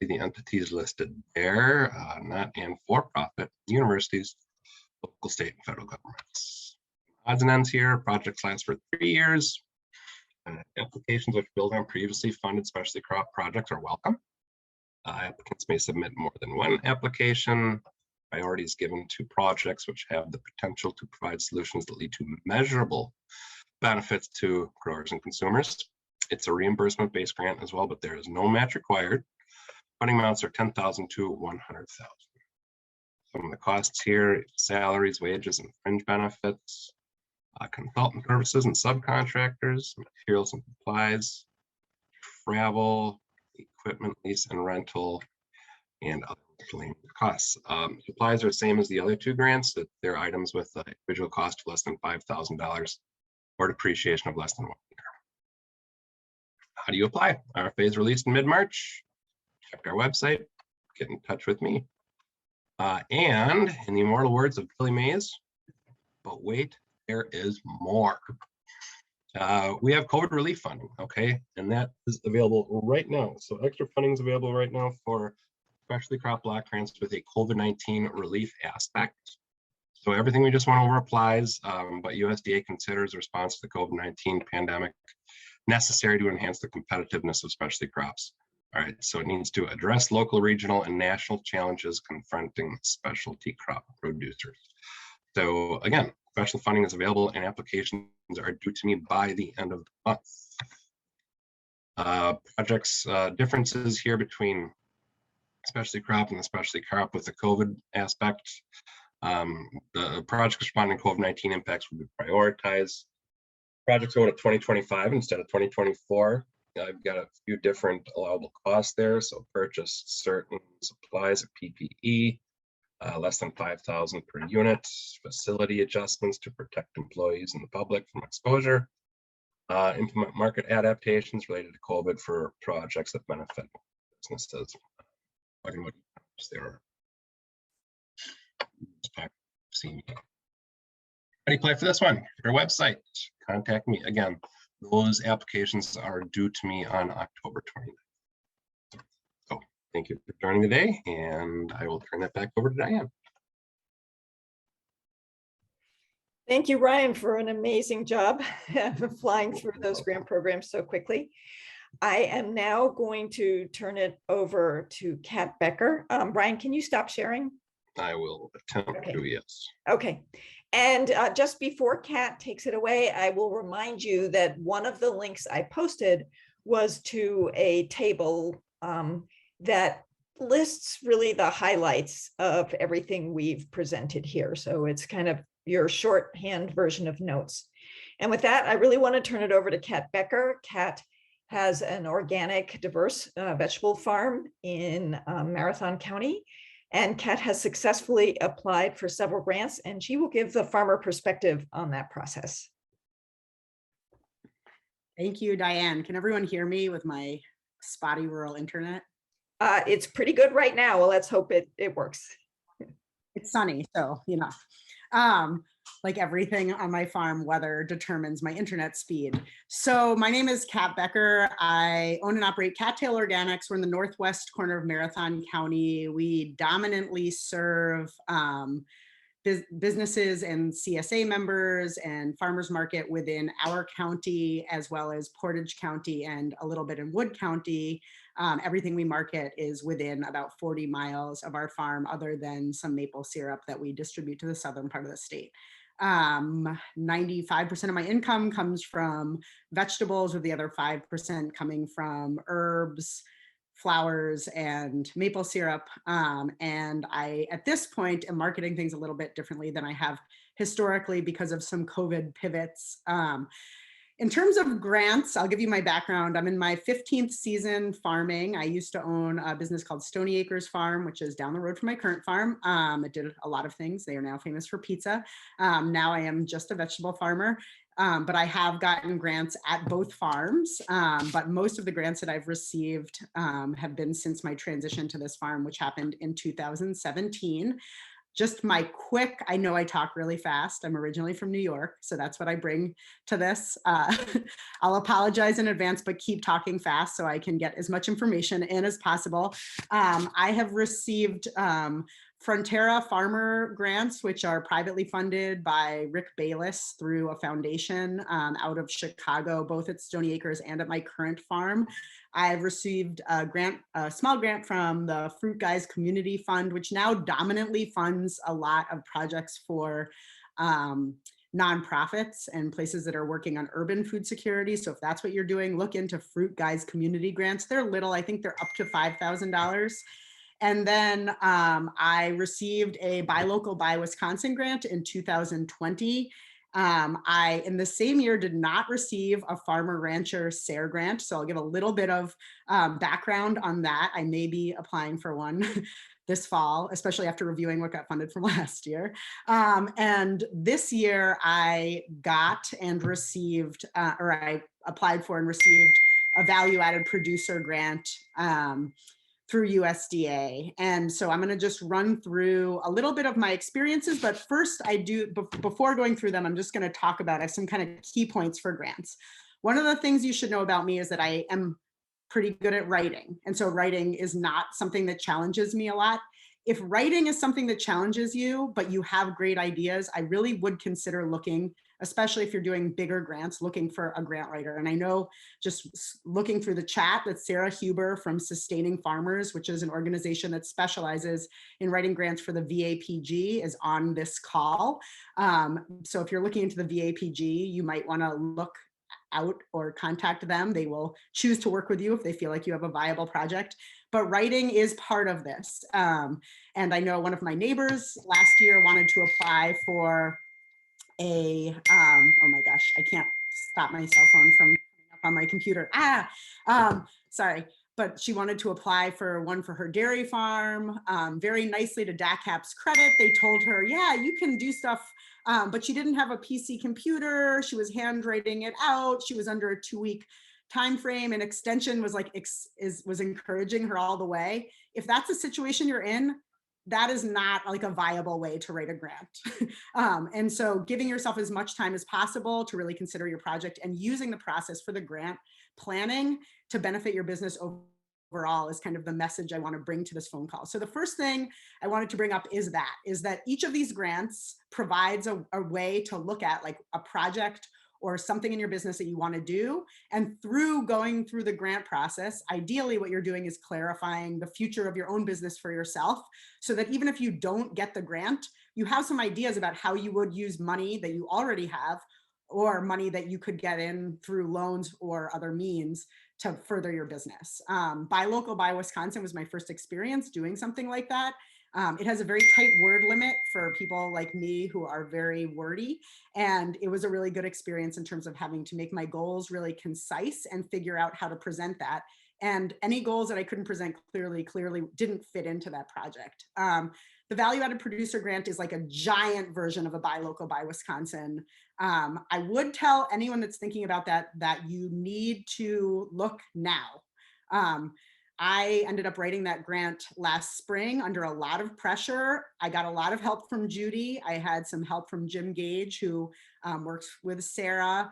The entities listed there, not and for-profit, universities, local, state, and federal governments. Odds and ends here, projects last for 3 years. Applications which build on previously funded specialty crop projects are welcome. Applicants may submit more than one application. Priority is given to projects which have the potential to provide solutions that lead to measurable benefits to growers and consumers. It's a reimbursement-based grant as well, but there is no match required. Funding amounts are $10,000 to $100,000. Some of the costs here: salaries, wages, and fringe benefits, consultant services and subcontractors, materials and supplies, travel, equipment lease and rental, and other costs. Supplies are the same as the other two grants, that they're items with individual cost of less than $5,000 or depreciation of less than 1 year. How do you apply? RFA is released in mid-March. Check our website, get in touch with me. And in the immortal words of Billy Mays, but wait, there is more. We have COVID relief funding, okay? And that is available right now. So extra funding is available right now for specialty crop block grants with a COVID-19 relief aspect. So everything we just went over applies, but USDA considers response to the COVID-19 pandemic necessary to enhance the competitiveness of specialty crops. All right, so it needs to address local, regional, and national challenges confronting specialty crop producers. So again, special funding is available and applications are due to me by the end of the month. Projects, differences here between specialty crop and the specialty crop with the COVID aspect. The projects responding to COVID-19 impacts will be prioritized. Projects go to 2025 instead of 2024. I've got a few different allowable costs there. So purchase certain supplies of PPE, less than $5,000 per unit, facility adjustments to protect employees and the public from exposure, implement market adaptations related to COVID for projects that benefit businesses. Talking about there. See me. How do you apply for this one? Our website, contact me. Again, those applications are due to me on October 29th. So thank you for joining today, and I will turn that back over to Diane. Thank you, Ryan, for an amazing job flying through those grant programs so quickly. I am now going to turn it over to Kat Becker. Brian, can you stop sharing? I will attempt to, yes. Okay. And just before Kat takes it away, I will remind you that one of the links I posted was to a table that lists really the highlights of everything we've presented here. So it's kind of your shorthand version of notes. And with that, I really want to turn it over to Kat Becker. Kat has an organic, diverse vegetable farm in Marathon County. And Kat has successfully applied for several grants, and she will give the farmer perspective on that process. Thank you, Diane. Can everyone hear me with my spotty rural internet? It's pretty good right now. Well, let's hope it works. It's sunny, so, you know, like everything on my farm, weather determines my internet speed. So my name is Kat Becker. I own and operate Cattail Organics. We're in the northwest corner of Marathon County. We dominantly serve businesses and CSA members and farmers market within our county, as well as Portage County and a little bit in Wood County. Everything we market is within about 40 miles of our farm, other than some maple syrup that we distribute to the southern part of the state. 95% of my income comes from vegetables, with the other 5% coming from herbs, flowers and maple syrup. And I, at this point, am marketing things a little bit differently than I have historically because of some COVID pivots. In terms of grants, I'll give you my background. I'm in my 15th season farming. I used to own a business called Stony Acres Farm, which is down the road from my current farm. It did a lot of things. They are now famous for pizza. Now I am just a vegetable farmer. But I have gotten grants at both farms. But most of the grants that I've received have been since my transition to this farm, which happened in 2017. Just my quick, I know I talk really fast. I'm originally from New York, so that's what I bring to this. I'll apologize in advance, but keep talking fast so I can get as much information in as possible. I have received Frontera Farmer grants, which are privately funded by Rick Bayless through a foundation out of Chicago, both at Stony Acres and at my current farm. I've received a grant, a small grant from the Fruit Guys Community Fund, which now dominantly funds a lot of projects for nonprofits and places that are working on urban food security. So if that's what you're doing, look into Fruit Guys Community Grants. They're little, I think they're up to $5,000. And then I received a Buy Local, Buy Wisconsin grant in 2020. I, in the same year, did not receive a Farmer Rancher SARE grant. So I'll give a little bit of background on that. I may be applying for one this fall, especially after reviewing what got funded from last year. And this year I got and received, or I applied for and received a value-added producer grant through USDA. And so I'm going to just run through a little bit of my experiences, but first before going through them, I'm just going to talk about, I have some kind of key points for grants. One of the things you should know about me is that I am pretty good at writing. And so writing is not something that challenges me a lot. If writing is something that challenges you, but you have great ideas, I really would consider looking, especially if you're doing bigger grants, looking for a grant writer. And I know just looking through the chat that Sarah Huber from Sustaining Farmers, which is an organization that specializes in writing grants for the VAPG, is on this call. So if you're looking into the VAPG, you might want to look out or contact them. They will choose to work with you if they feel like you have a viable project. But writing is part of this. And I know one of my neighbors last year wanted to apply for a, oh my gosh, I can't stop my cell phone from coming up on my computer. Sorry. But she wanted to apply for one for her dairy farm. Very nicely, to DACAP's credit, they told her, yeah, you can do stuff, but she didn't have a PC computer. She was handwriting it out. She was under a 2-week time frame, and Extension was like, was encouraging her all the way. If that's a situation you're in, that is not like a viable way to write a grant. And so giving yourself as much time as possible to really consider your project and using the process for the grant planning to benefit your business overall is kind of the message I want to bring to this phone call. So the first thing I wanted to bring up is that each of these grants provides a way to look at like a project or something in your business that you want to do. And through going through the grant process, ideally what you're doing is clarifying the future of your own business for yourself, so that even if you don't get the grant, you have some ideas about how you would use money that you already have, or money that you could get in through loans or other means to further your business. Buy Local, Buy Wisconsin was my first experience doing something like that. It has a very tight word limit for people like me who are very wordy. And it was a really good experience in terms of having to make my goals really concise and figure out how to present that. And any goals that I couldn't present clearly didn't fit into that project. The value-added producer grant is like a giant version of a Buy Local, Buy Wisconsin. I would tell anyone that's thinking about that you need to look now. I ended up writing that grant last spring under a lot of pressure. I got a lot of help from Judy. I had some help from Jim Gage, who works with Sarah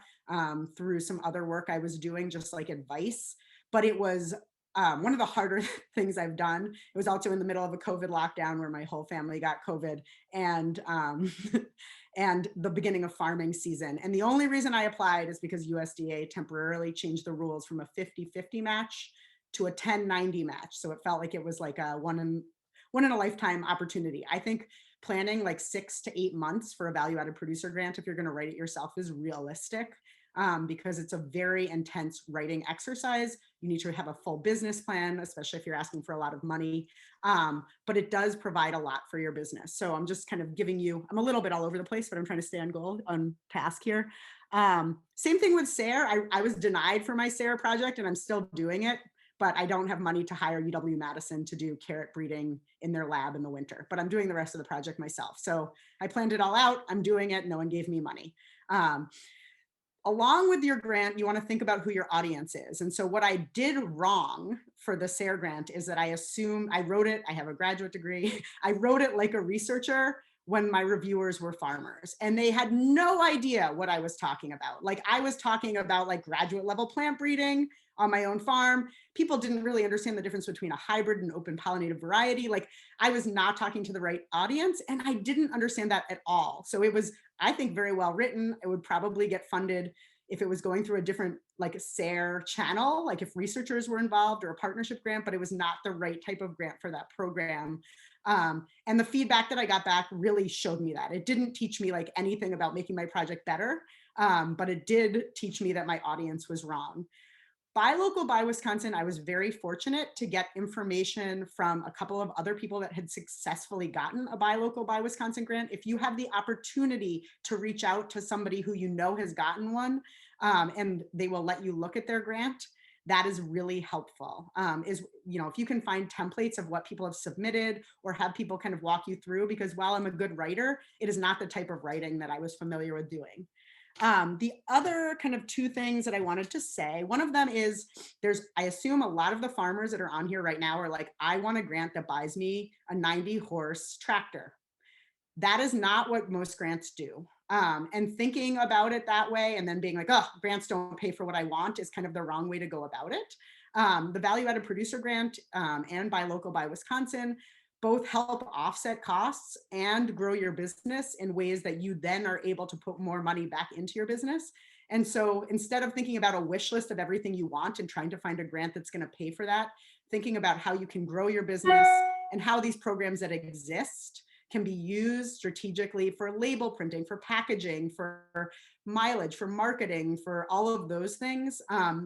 through some other work I was doing, just like advice. But it was one of the harder things I've done. It was also in the middle of a COVID lockdown where my whole family got COVID, and and the beginning of farming season. And the only reason I applied is because USDA temporarily changed the rules from a 50-50 match to a 10-90 match. So it felt like it was like a one in a lifetime opportunity. I think planning like 6 to 8 months for a value-added producer grant, if you're going to write it yourself, is realistic. because it's a very intense writing exercise. You need to have a full business plan, especially if you're asking for a lot of money. But it does provide a lot for your business. So I'm just kind of giving you, I'm a little bit all over the place, but I'm trying to stay on task here. Same thing with SARE. I was denied for my SARE project and I'm still doing it, but I don't have money to hire UW-Madison to do carrot breeding in their lab in the winter, but I'm doing the rest of the project myself. So I planned it all out. I'm doing it. No one gave me money. Along with your grant, you want to think about who your audience is. And so what I did wrong for the SARE grant is that I assumed, I wrote it, I have a graduate degree, I wrote it like a researcher when my reviewers were farmers, and they had no idea what I was talking about. Like I was talking about like graduate level plant breeding on my own farm. People didn't really understand the difference between a hybrid and open pollinated variety. Like I was not talking to the right audience, and I didn't understand that at all. So it was, I think, very well written. It would probably get funded if it was going through a different like SARE channel, like if researchers were involved or a partnership grant, but it was not the right type of grant for that program. And the feedback that I got back really showed me that. It didn't teach me like anything about making my project better, but it did teach me that my audience was wrong. Buy Local, Buy Wisconsin, I was very fortunate to get information from a couple of other people that had successfully gotten a Buy Local, Buy Wisconsin grant. If you have the opportunity to reach out to somebody who you know has gotten one, and they will let you look at their grant, that is really helpful. Is, you know, if you can find templates of what people have submitted or have people kind of walk you through, because while I'm a good writer, it is not the type of writing that I was familiar with doing. The other kind of two things that I wanted to say, one of them is I assume a lot of the farmers that are on here right now are like, I want a grant that buys me a 90 horse tractor. That is not what most grants do. And thinking about it that way and then being like, oh, grants don't pay for what I want is kind of the wrong way to go about it. The value added producer grant and Buy Local, Buy Wisconsin both help offset costs and grow your business in ways that you then are able to put more money back into your business. And so instead of thinking about a wish list of everything you want and trying to find a grant that's going to pay for that, thinking about how you can grow your business and how these programs that exist can be used strategically for label printing, for packaging, for mileage, for marketing, for all of those things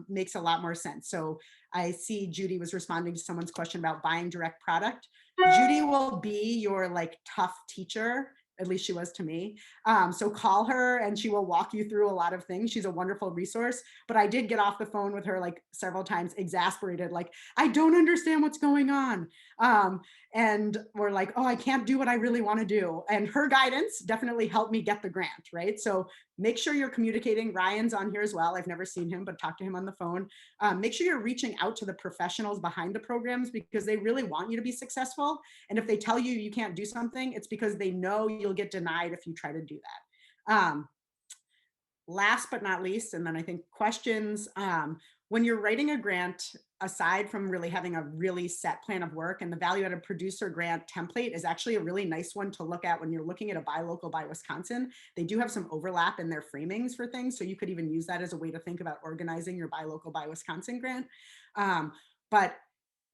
makes a lot more sense. So I see Judy was responding to someone's question about buying direct product. Judy will be your like tough teacher, at least she was to me. So call her and she will walk you through a lot of things. She's a wonderful resource, but I did get off the phone with her like several times, exasperated, like, I don't understand what's going on. And we're like, oh, I can't do what I really want to do. And her guidance definitely helped me get the grant, right? So make sure you're communicating. Ryan's on here as well. I've never seen him, but talk to him on the phone. Make sure you're reaching out to the professionals behind the programs because they really want you to be successful. And if they tell you you can't do something, it's because they know you'll get denied if you try to do that. Last but not least, and then I think questions, when you're writing a grant, aside from really having a really set plan of work, and the value added producer grant template is actually a really nice one to look at when you're looking at a Buy Local, Buy Wisconsin. They do have some overlap in their framings for things. So you could even use that as a way to think about organizing your Buy Local, Buy Wisconsin grant. But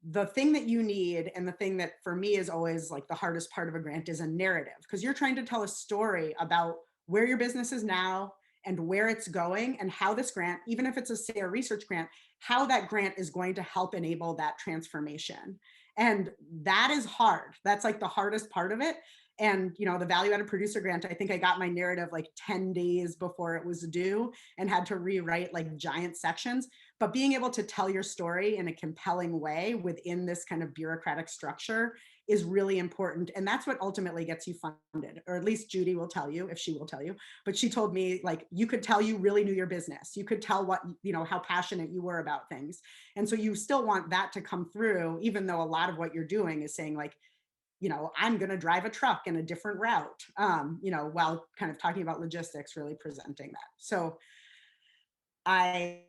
the thing that you need, and the thing that for me is always like the hardest part of a grant, is a narrative, because you're trying to tell a story about where your business is now and where it's going, and how this grant, even if it's a SARE research grant, how that grant is going to help enable that transformation. And that is hard. That's like the hardest part of it. And, you know, the value added producer grant, I think I got my narrative like 10 days before it was due and had to rewrite like giant sections. But being able to tell your story in a compelling way within this kind of bureaucratic structure is really important. And that's what ultimately gets you funded, or at least Judy will tell you, if she will tell you. But she told me, like, you could tell you really knew your business. You could tell what, you know, how passionate you were about things. And so you still want that to come through, even though a lot of what you're doing is saying, like, you know, I'm going to drive a truck in a different route, you know, while kind of talking about logistics, really presenting that. So I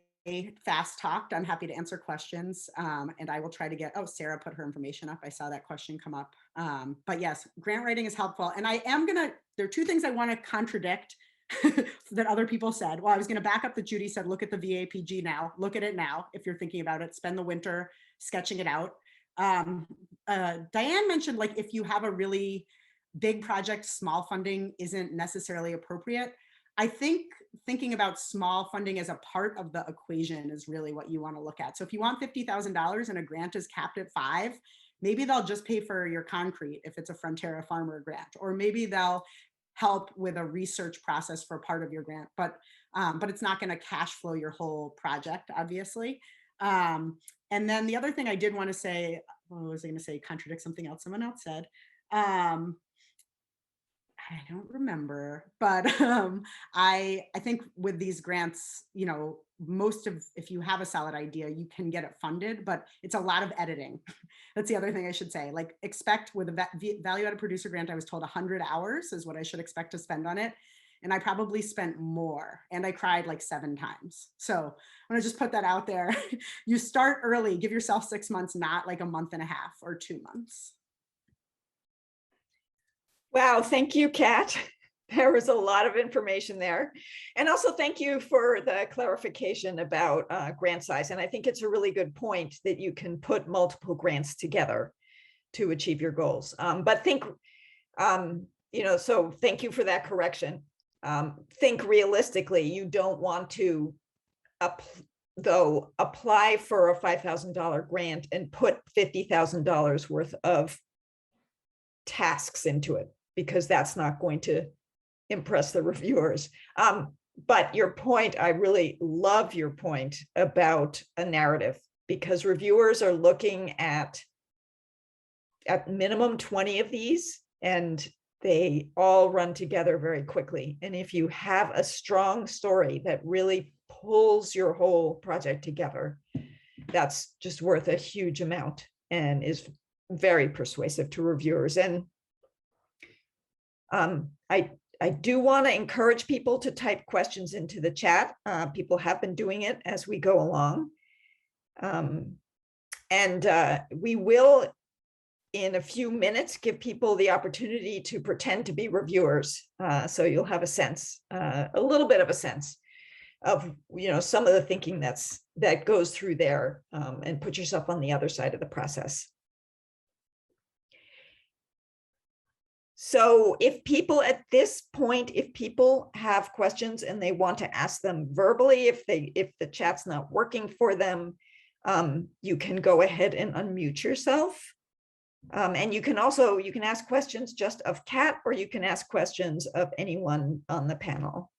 fast talked. I'm happy to answer questions, and I will try to get, oh, Sarah put her information up. I saw that question come up. But yes, grant writing is helpful. And I am going to, there are two things I want to contradict that other people said. Well, I was going to back up that Judy said, look at the VAPG now, look at it now. If you're thinking about it, spend the winter sketching it out. Diane mentioned, like, if you have a really big project, small funding isn't necessarily appropriate. I think thinking about small funding as a part of the equation is really what you want to look at. So if you want $50,000 and a grant is capped at 5, maybe they'll just pay for your concrete if it's a Frontera Farmer grant, or maybe they'll help with a research process for part of your grant, but it's not going to cash flow your whole project, obviously. And then the other thing I did want to say, what was I going to say? Contradict something else someone else said. I don't remember, but I think with these grants, you know, if you have a solid idea, you can get it funded, but it's a lot of editing. That's the other thing I should say. Like, expect with a value-added producer grant, I was told 100 hours is what I should expect to spend on it. And I probably spent more, and I cried like 7 times. So I'm gonna just put that out there. You start early, give yourself 6 months, not like a month and a half or 2 months. Wow, thank you, Kat. There was a lot of information there. And also thank you for the clarification about grant size. And I think it's a really good point that you can put multiple grants together to achieve your goals. But think, so thank you for that correction. Think realistically, you don't want to apply for a $5,000 grant and put $50,000 worth of tasks into it, because that's not going to impress the reviewers. But your point, I really love your point about a narrative, because reviewers are looking at minimum 20 of these, and they all run together very quickly. And if you have a strong story that really pulls your whole project together, that's just worth a huge amount and is very persuasive to reviewers. And I do want to encourage people to type questions into the chat. People have been doing it as we go along. We will, in a few minutes, give people the opportunity to pretend to be reviewers. So you'll have a sense, a little bit of a sense of, some of the thinking that goes through there, and put yourself on the other side of the process. So if people at this point, if people have questions and they want to ask them verbally, if the chat's not working for them, you can go ahead and unmute yourself. And you can ask questions just of Kat, or you can ask questions of anyone on the panel.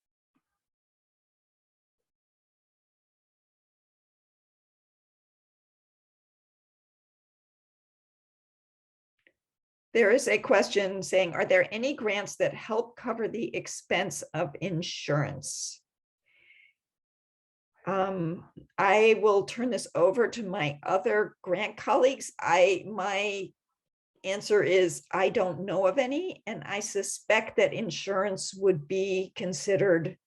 There is a question saying, are there any grants that help cover the expense of insurance? I will turn this over to my other grant colleagues. My answer is I don't know of any, and I suspect that insurance would be considered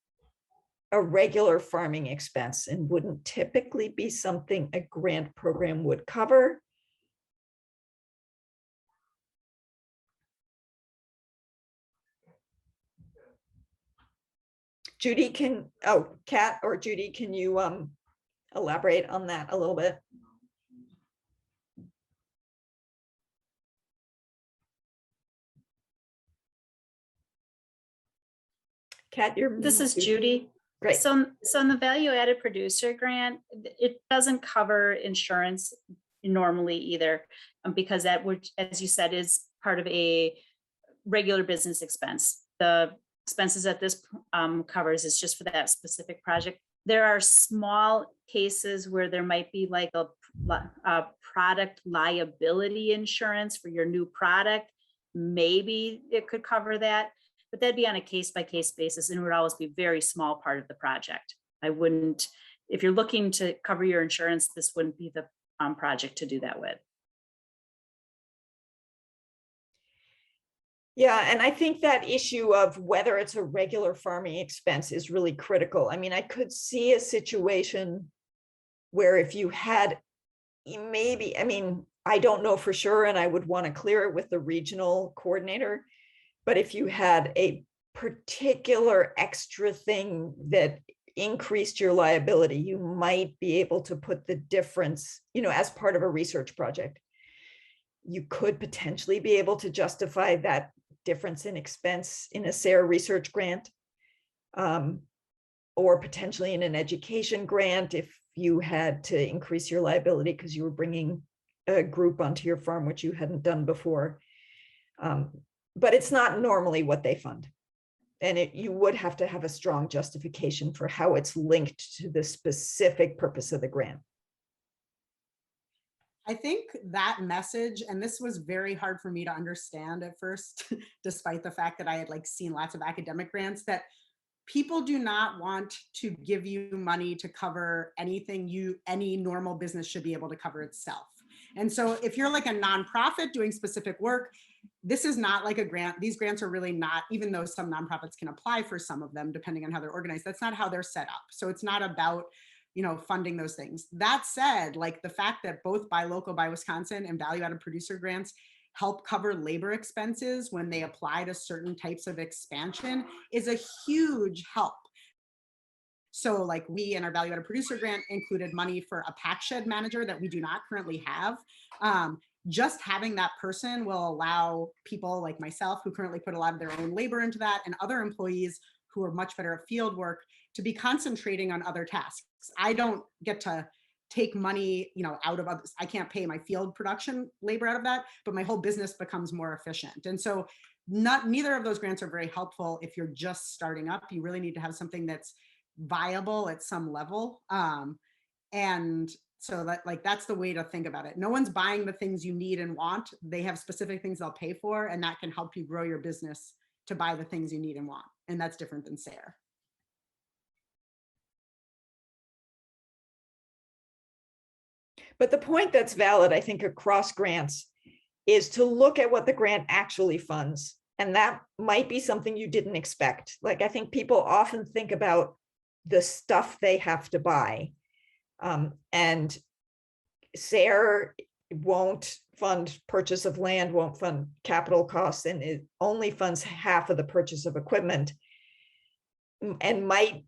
a regular farming expense and wouldn't typically be something a grant program would cover. Judy, Kat or Judy, can you elaborate on that a little bit? Kat, This is Judy. Great. So in the value added producer grant, it doesn't cover insurance normally either, because that would, as you said, is part of a regular business expense. The expenses that this covers is just for that specific project. There are small cases where there might be like a product liability insurance for your new product. Maybe it could cover that, but that'd be on a case-by-case basis, and it would always be a very small part of the project. I wouldn't, if you're looking to cover your insurance, this wouldn't be the project to do that with. Yeah, and I think that issue of whether it's a regular farming expense is really critical. I mean, I could see a situation where if you had maybe, I mean, I don't know for sure, and I would want to clear it with the regional coordinator, but if you had a particular extra thing that increased your liability, you might be able to put the difference, as part of a research project. You could potentially be able to justify that difference in expense in a SARE research grant. or potentially in an education grant if you had to increase your liability because you were bringing a group onto your farm, which you hadn't done before. But it's not normally what they fund. And you would have to have a strong justification for how it's linked to the specific purpose of the grant. I think that message, and this was very hard for me to understand at first, despite the fact that I had like seen lots of academic grants, that people do not want to give you money to cover anything any normal business should be able to cover itself. And so if you're like a nonprofit doing specific work, this is not like a grant. These grants are really not, even though some nonprofits can apply for some of them, depending on how they're organized, that's not how they're set up. So it's not about, you know, funding those things. That said, like the fact that both Buy Local, Buy Wisconsin and value-added producer grants help cover labor expenses when they apply to certain types of expansion is a huge help. So like we in our value-added producer grant included money for a pack shed manager that we do not currently have. Just having that person will allow people like myself who currently put a lot of their own labor into that and other employees who are much better at field work to be concentrating on other tasks. I don't get to take money, you know, out of others. I can't pay my field production labor out of that, but my whole business becomes more efficient. And so neither of those grants are very helpful if you're just starting up. You really need to have something that's viable at some level. And so that's the way to think about it. No one's buying the things you need and want. They have specific things they'll pay for, and that can help you grow your business to buy the things you need and want. And that's different than SARE. But the point that's valid, I think, across grants is to look at what the grant actually funds. And that might be something you didn't expect. Like, I think people often think about the stuff they have to buy. And SARE won't fund purchase of land, won't fund capital costs, and it only funds half of the purchase of equipment and might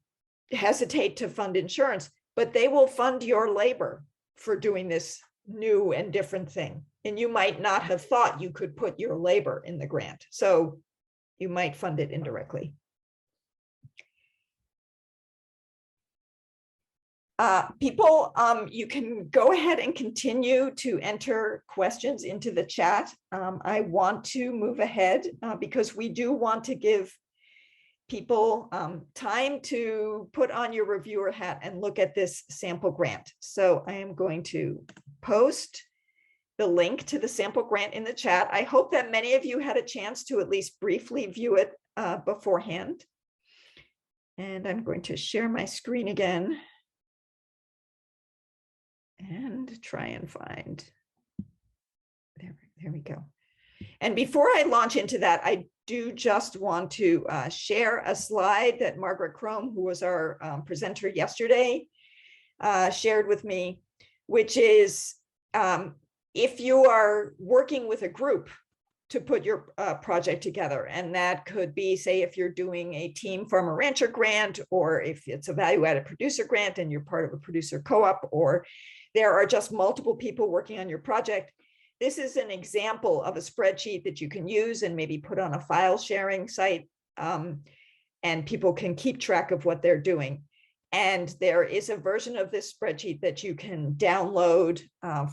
hesitate to fund insurance, but they will fund your labor for doing this new and different thing. And you might not have thought you could put your labor in the grant. So you might fund it indirectly. People, you can go ahead and continue to enter questions into the chat. I want to move ahead because we do want to give people time to put on your reviewer hat and look at this sample grant. So I am going to post the link to the sample grant in the chat. I hope that many of you had a chance to at least briefly view it beforehand. And I'm going to share my screen again and try and find, there we go. And before I launch into that, I do just want to share a slide that Margaret Crome, who was our presenter yesterday, shared with me, which is if you are working with a group to put your project together, and that could be, say, if you're doing a team farmer rancher grant, or if it's a value-added producer grant and you're part of a producer co-op, or there are just multiple people working on your project. This is an example of a spreadsheet that you can use and maybe put on a file sharing site, and people can keep track of what they're doing. And there is a version of this spreadsheet that you can download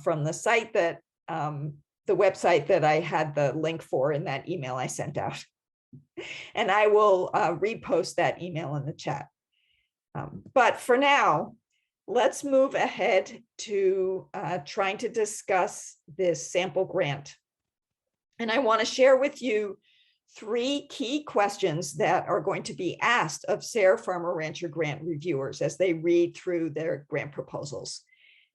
from the site that, the website that I had the link for in that email I sent out. And I will repost that email in the chat. But for now, let's move ahead to trying to discuss this sample grant. And I want to share with you 3 key questions that are going to be asked of SARE Farmer Rancher grant reviewers as they read through their grant proposals.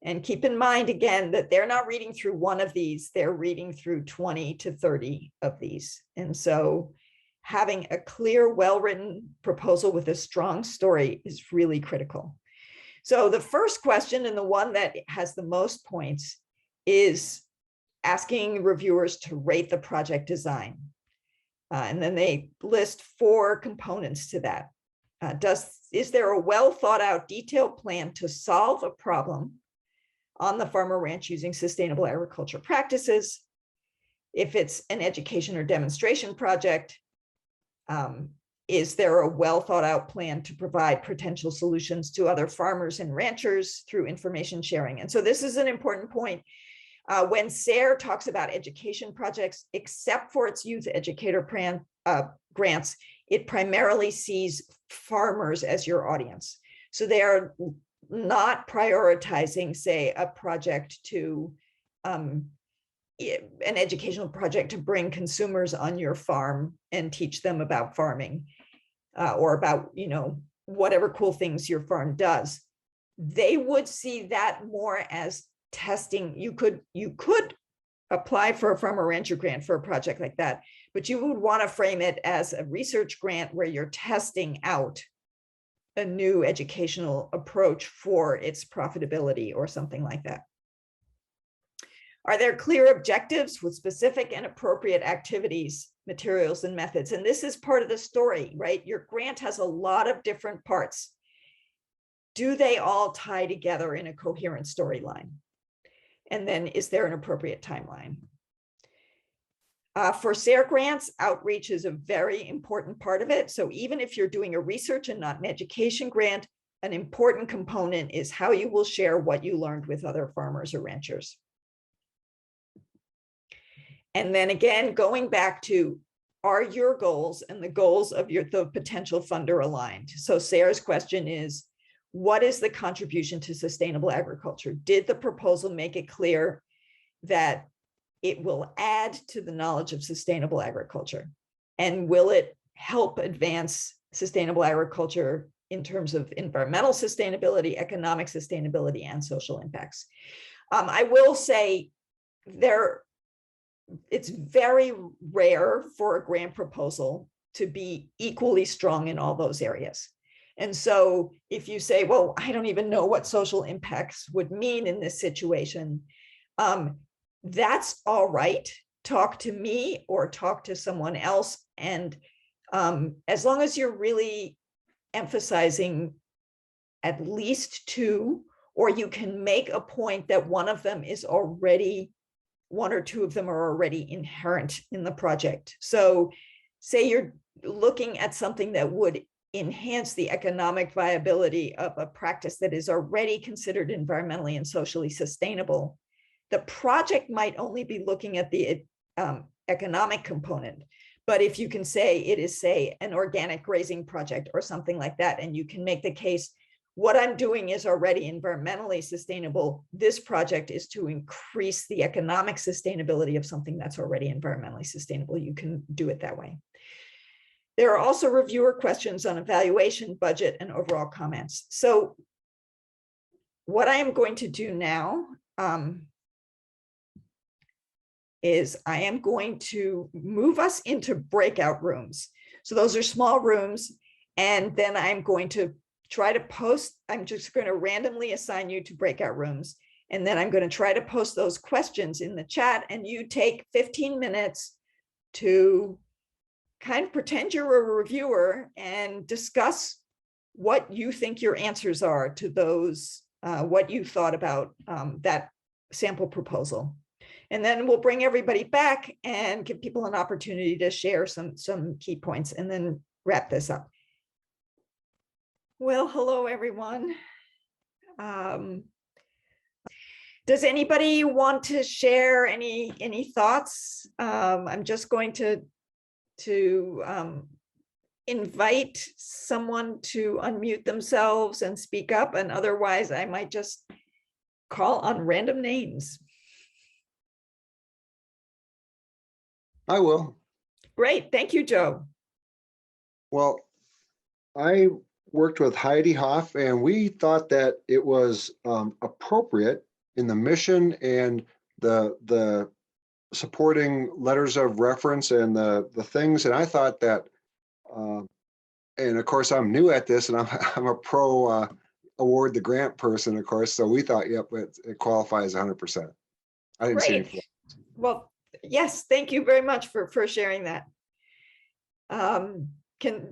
And keep in mind, again, that they're not reading through one of these, they're reading through 20 to 30 of these. And so having a clear, well-written proposal with a strong story is really critical. So the first question, and the one that has the most points, is asking reviewers to rate the project design. And then they list 4 components to that. Is there a well thought out detailed plan to solve a problem on the farm or ranch using sustainable agriculture practices? If it's an education or demonstration project, is there a well thought out plan to provide potential solutions to other farmers and ranchers through information sharing? And so this is an important point. When SARE talks about education projects, except for its youth educator grants, it primarily sees farmers as your audience. So they are not prioritizing, say, a project to an educational project to bring consumers on your farm and teach them about farming or about, you know, whatever cool things your farm does. They would see that more as testing. You could apply for a farmer rancher grant for a project like that, but you would want to frame it as a research grant where you're testing out a new educational approach for its profitability or something like that. Are there clear objectives with specific and appropriate activities, materials, and methods? And this is part of the story, right? Your grant has a lot of different parts. Do they all tie together in a coherent storyline? And then is there an appropriate timeline? For SARE grants, outreach is a very important part of it. So even if you're doing a research and not an education grant, an important component is how you will share what you learned with other farmers or ranchers. And then again, going back to, are your goals and the goals of the potential funder aligned? So SARE's question is, what is the contribution to sustainable agriculture? Did the proposal make it clear that it will add to the knowledge of sustainable agriculture? And will it help advance sustainable agriculture in terms of environmental sustainability, economic sustainability, and social impacts? I will say it's very rare for a grant proposal to be equally strong in all those areas. And so if you say, well, I don't even know what social impacts would mean in this situation, that's all right. Talk to me or talk to someone else. And as long as you're really emphasizing at least two, or you can make a point that one or two of them are already inherent in the project. So say you're looking at something that would enhance the economic viability of a practice that is already considered environmentally and socially sustainable. The project might only be looking at the economic component, but if you can say it is, say, an organic grazing project or something like that, and you can make the case, what I'm doing is already environmentally sustainable, this project is to increase the economic sustainability of something that's already environmentally sustainable, you can do it that way. There are also reviewer questions on evaluation, budget, and overall comments. So what I am going to do now is I am going to move us into breakout rooms. So those are small rooms, and then I'm going to try to post, I'm just going to randomly assign you to breakout rooms, and then I'm going to try to post those questions in the chat, and you take 15 minutes to kind of pretend you're a reviewer and discuss what you think your answers are to those, what you thought about that sample proposal. And then we'll bring everybody back and give people an opportunity to share some key points and then wrap this up. Well, hello, everyone. Does anybody want to share any thoughts? I'm just going to invite someone to unmute themselves and speak up, and otherwise I might just call on random names. I will. Great, thank you, Joe. Well, I worked with Heidi Hoff, and we thought that it was appropriate in the mission and the supporting letters of reference and the things. And I thought that, and of course I'm new at this, and I'm a pro award the grant person, of course. So we thought, yep, it qualifies 100%. I didn't see Great. Well, yes, thank you very much for sharing that.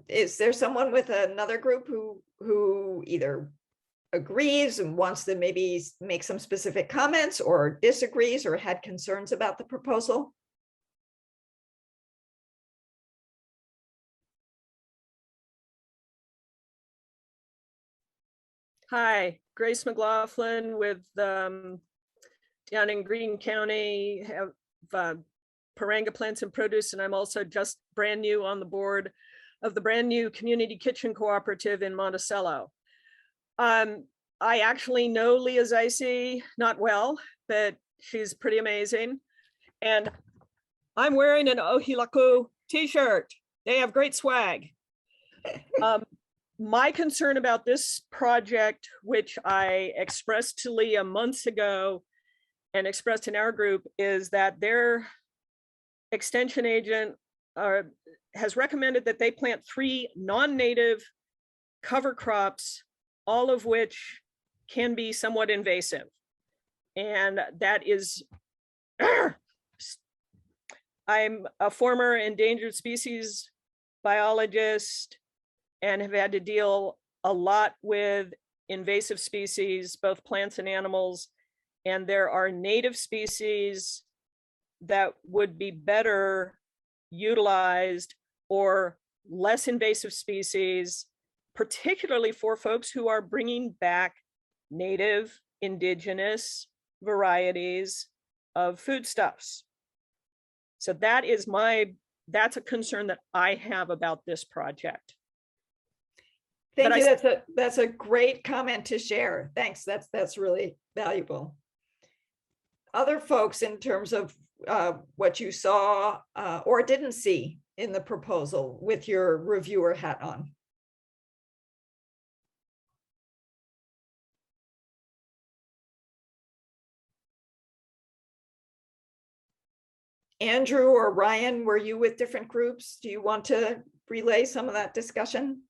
Is there someone with another group who either agrees and wants to maybe make some specific comments, or disagrees or had concerns about the proposal? Hi, Grace McLaughlin with down in Greene County, have Paranga Plants and Produce, and I'm also just brand new on the board of the brand new Community Kitchen Cooperative in Monticello. I actually know Leah Zeise not well, but she's pretty amazing. And I'm wearing an Ohilaku t-shirt. They have great swag. My concern about this project, which I expressed to Leah months ago and expressed in our group, is that their extension agent has recommended that they plant 3 non-native cover crops, all of which can be somewhat invasive. And that is, I'm a former endangered species biologist and have had to deal a lot with invasive species, both plants and animals. And there are native species that would be better utilized, or less invasive species, particularly for folks who are bringing back native indigenous varieties of foodstuffs. So that is that's a concern that I have about this project. Thank you. That's a great comment to share. Thanks. That's really valuable. Other folks, in terms of what you saw or didn't see in the proposal with your reviewer hat on. Andrew or Ryan, were you with different groups? Do you want to relay some of that discussion?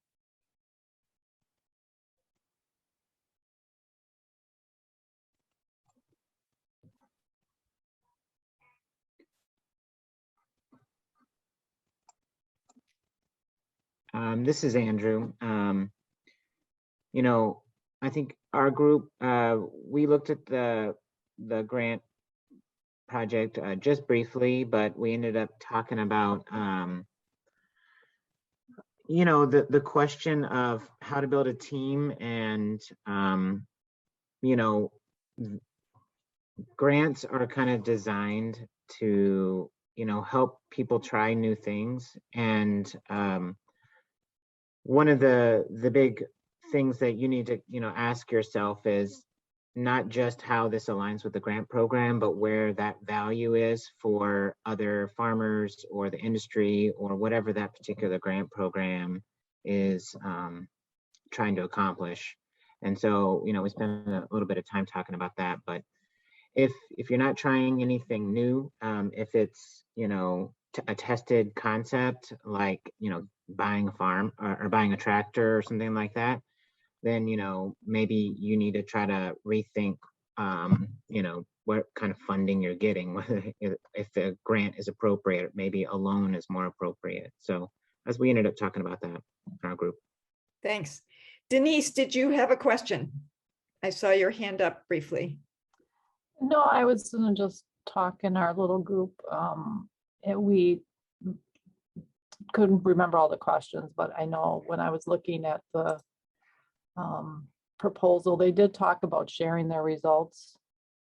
This is Andrew. You know, I think our group, we looked at the grant project just briefly, but we ended up talking about, you know, the question of how to build a team, and, you know, grants are kind of designed to, you know, help people try new things. And one of the big things that you need to, you know, ask yourself is not just how this aligns with the grant program, but where that value is for other farmers or the industry or whatever that particular grant program is trying to accomplish. And so, you know, we spent a little bit of time talking about that. But if you're not trying anything new, if it's, you know, a tested concept, like, you know, buying a farm or buying a tractor or something like that, then, you know, maybe you need to try to rethink, you know, what kind of funding you're getting, whether if the grant is appropriate, maybe a loan is more appropriate. So as we ended up talking about that in our group. Thanks. Denise, did you have a question? I saw your hand up briefly. No, I was gonna just talk in our little group. We couldn't remember all the questions, but I know when I was looking at the proposal, they did talk about sharing their results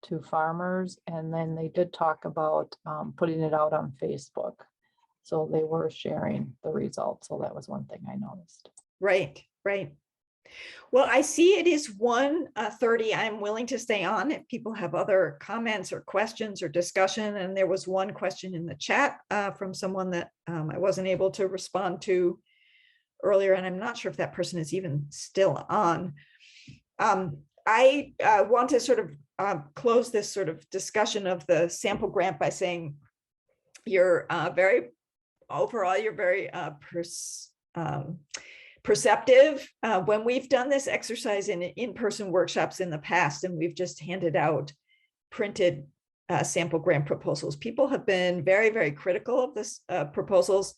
to farmers, and then they did talk about putting it out on Facebook. So they were sharing the results. So that was one thing I noticed. Right, right. Well, I see it is 1:30. I'm willing to stay on if people have other comments or questions or discussion. And there was one question in the chat from someone that I wasn't able to respond to earlier, and I'm not sure if that person is even still on. I want to sort of close this sort of discussion of the sample grant by saying you're very perceptive. When we've done this exercise in in-person workshops in the past, and we've just handed out printed sample grant proposals, people have been very, very critical of this proposals.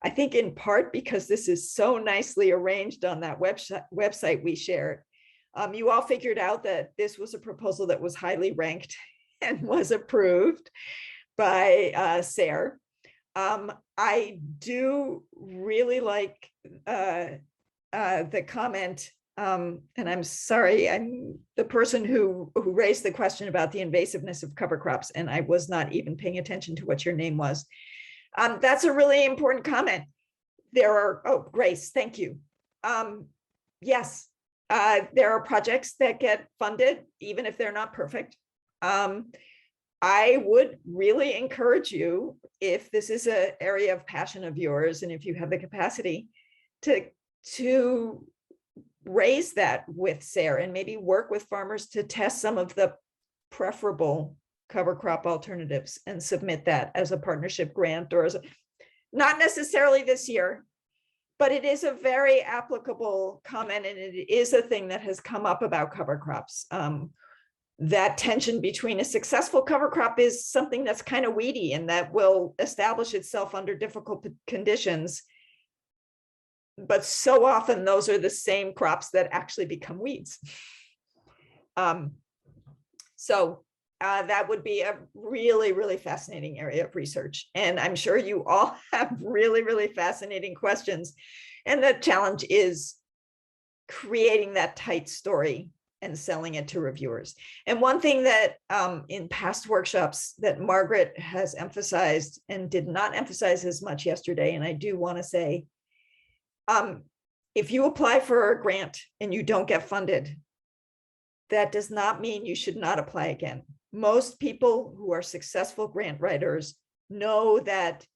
I think in part because this is so nicely arranged on that website we shared. You all figured out that this was a proposal that was highly ranked and was approved by SARE. I do really like the comment And I'm sorry, I'm the person who raised the question about the invasiveness of cover crops, and I was not even paying attention to what your name was. That's a really important comment. There are, oh, Grace, thank you. Yes, there are projects that get funded, even if they're not perfect. I would really encourage you, if this is an area of passion of yours, and if you have the capacity to raise that with SARE and maybe work with farmers to test some of the preferable cover crop alternatives and submit that as a partnership grant, or as a, not necessarily this year, but it is a very applicable comment, and it is a thing that has come up about cover crops. That tension between a successful cover crop is something that's kind of weedy and that will establish itself under difficult conditions. But so often those are the same crops that actually become weeds. So that would be a really, really fascinating area of research. And I'm sure you all have really, really fascinating questions. And the challenge is creating that tight story and selling it to reviewers. And one thing that in past workshops that Margaret has emphasized and did not emphasize as much yesterday, and I do want to say, if you apply for a grant and you don't get funded, that does not mean you should not apply again. Most people who are successful grant writers know that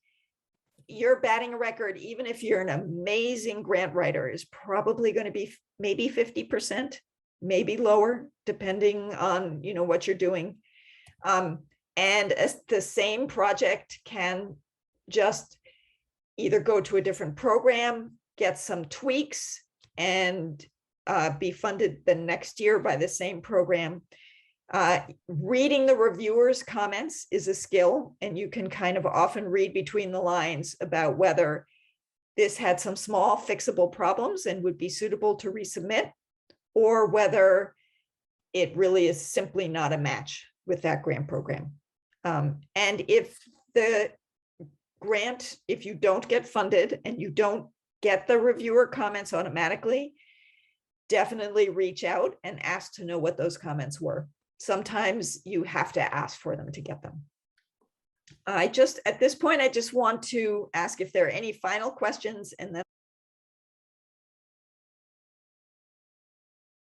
your batting record, even if you're an amazing grant writer, is probably going to be maybe 50%, maybe lower, depending on what you're doing. And the same project can just either go to a different program, get some tweaks, and be funded the next year by the same program. Reading the reviewers' comments is a skill, and you can kind of often read between the lines about whether this had some small fixable problems and would be suitable to resubmit, or whether it really is simply not a match with that grant program. And if the grant, if you don't get funded and you don't get the reviewer comments automatically, definitely reach out and ask to know what those comments were. Sometimes you have to ask for them to get them. At this point, I just want to ask if there are any final questions, and then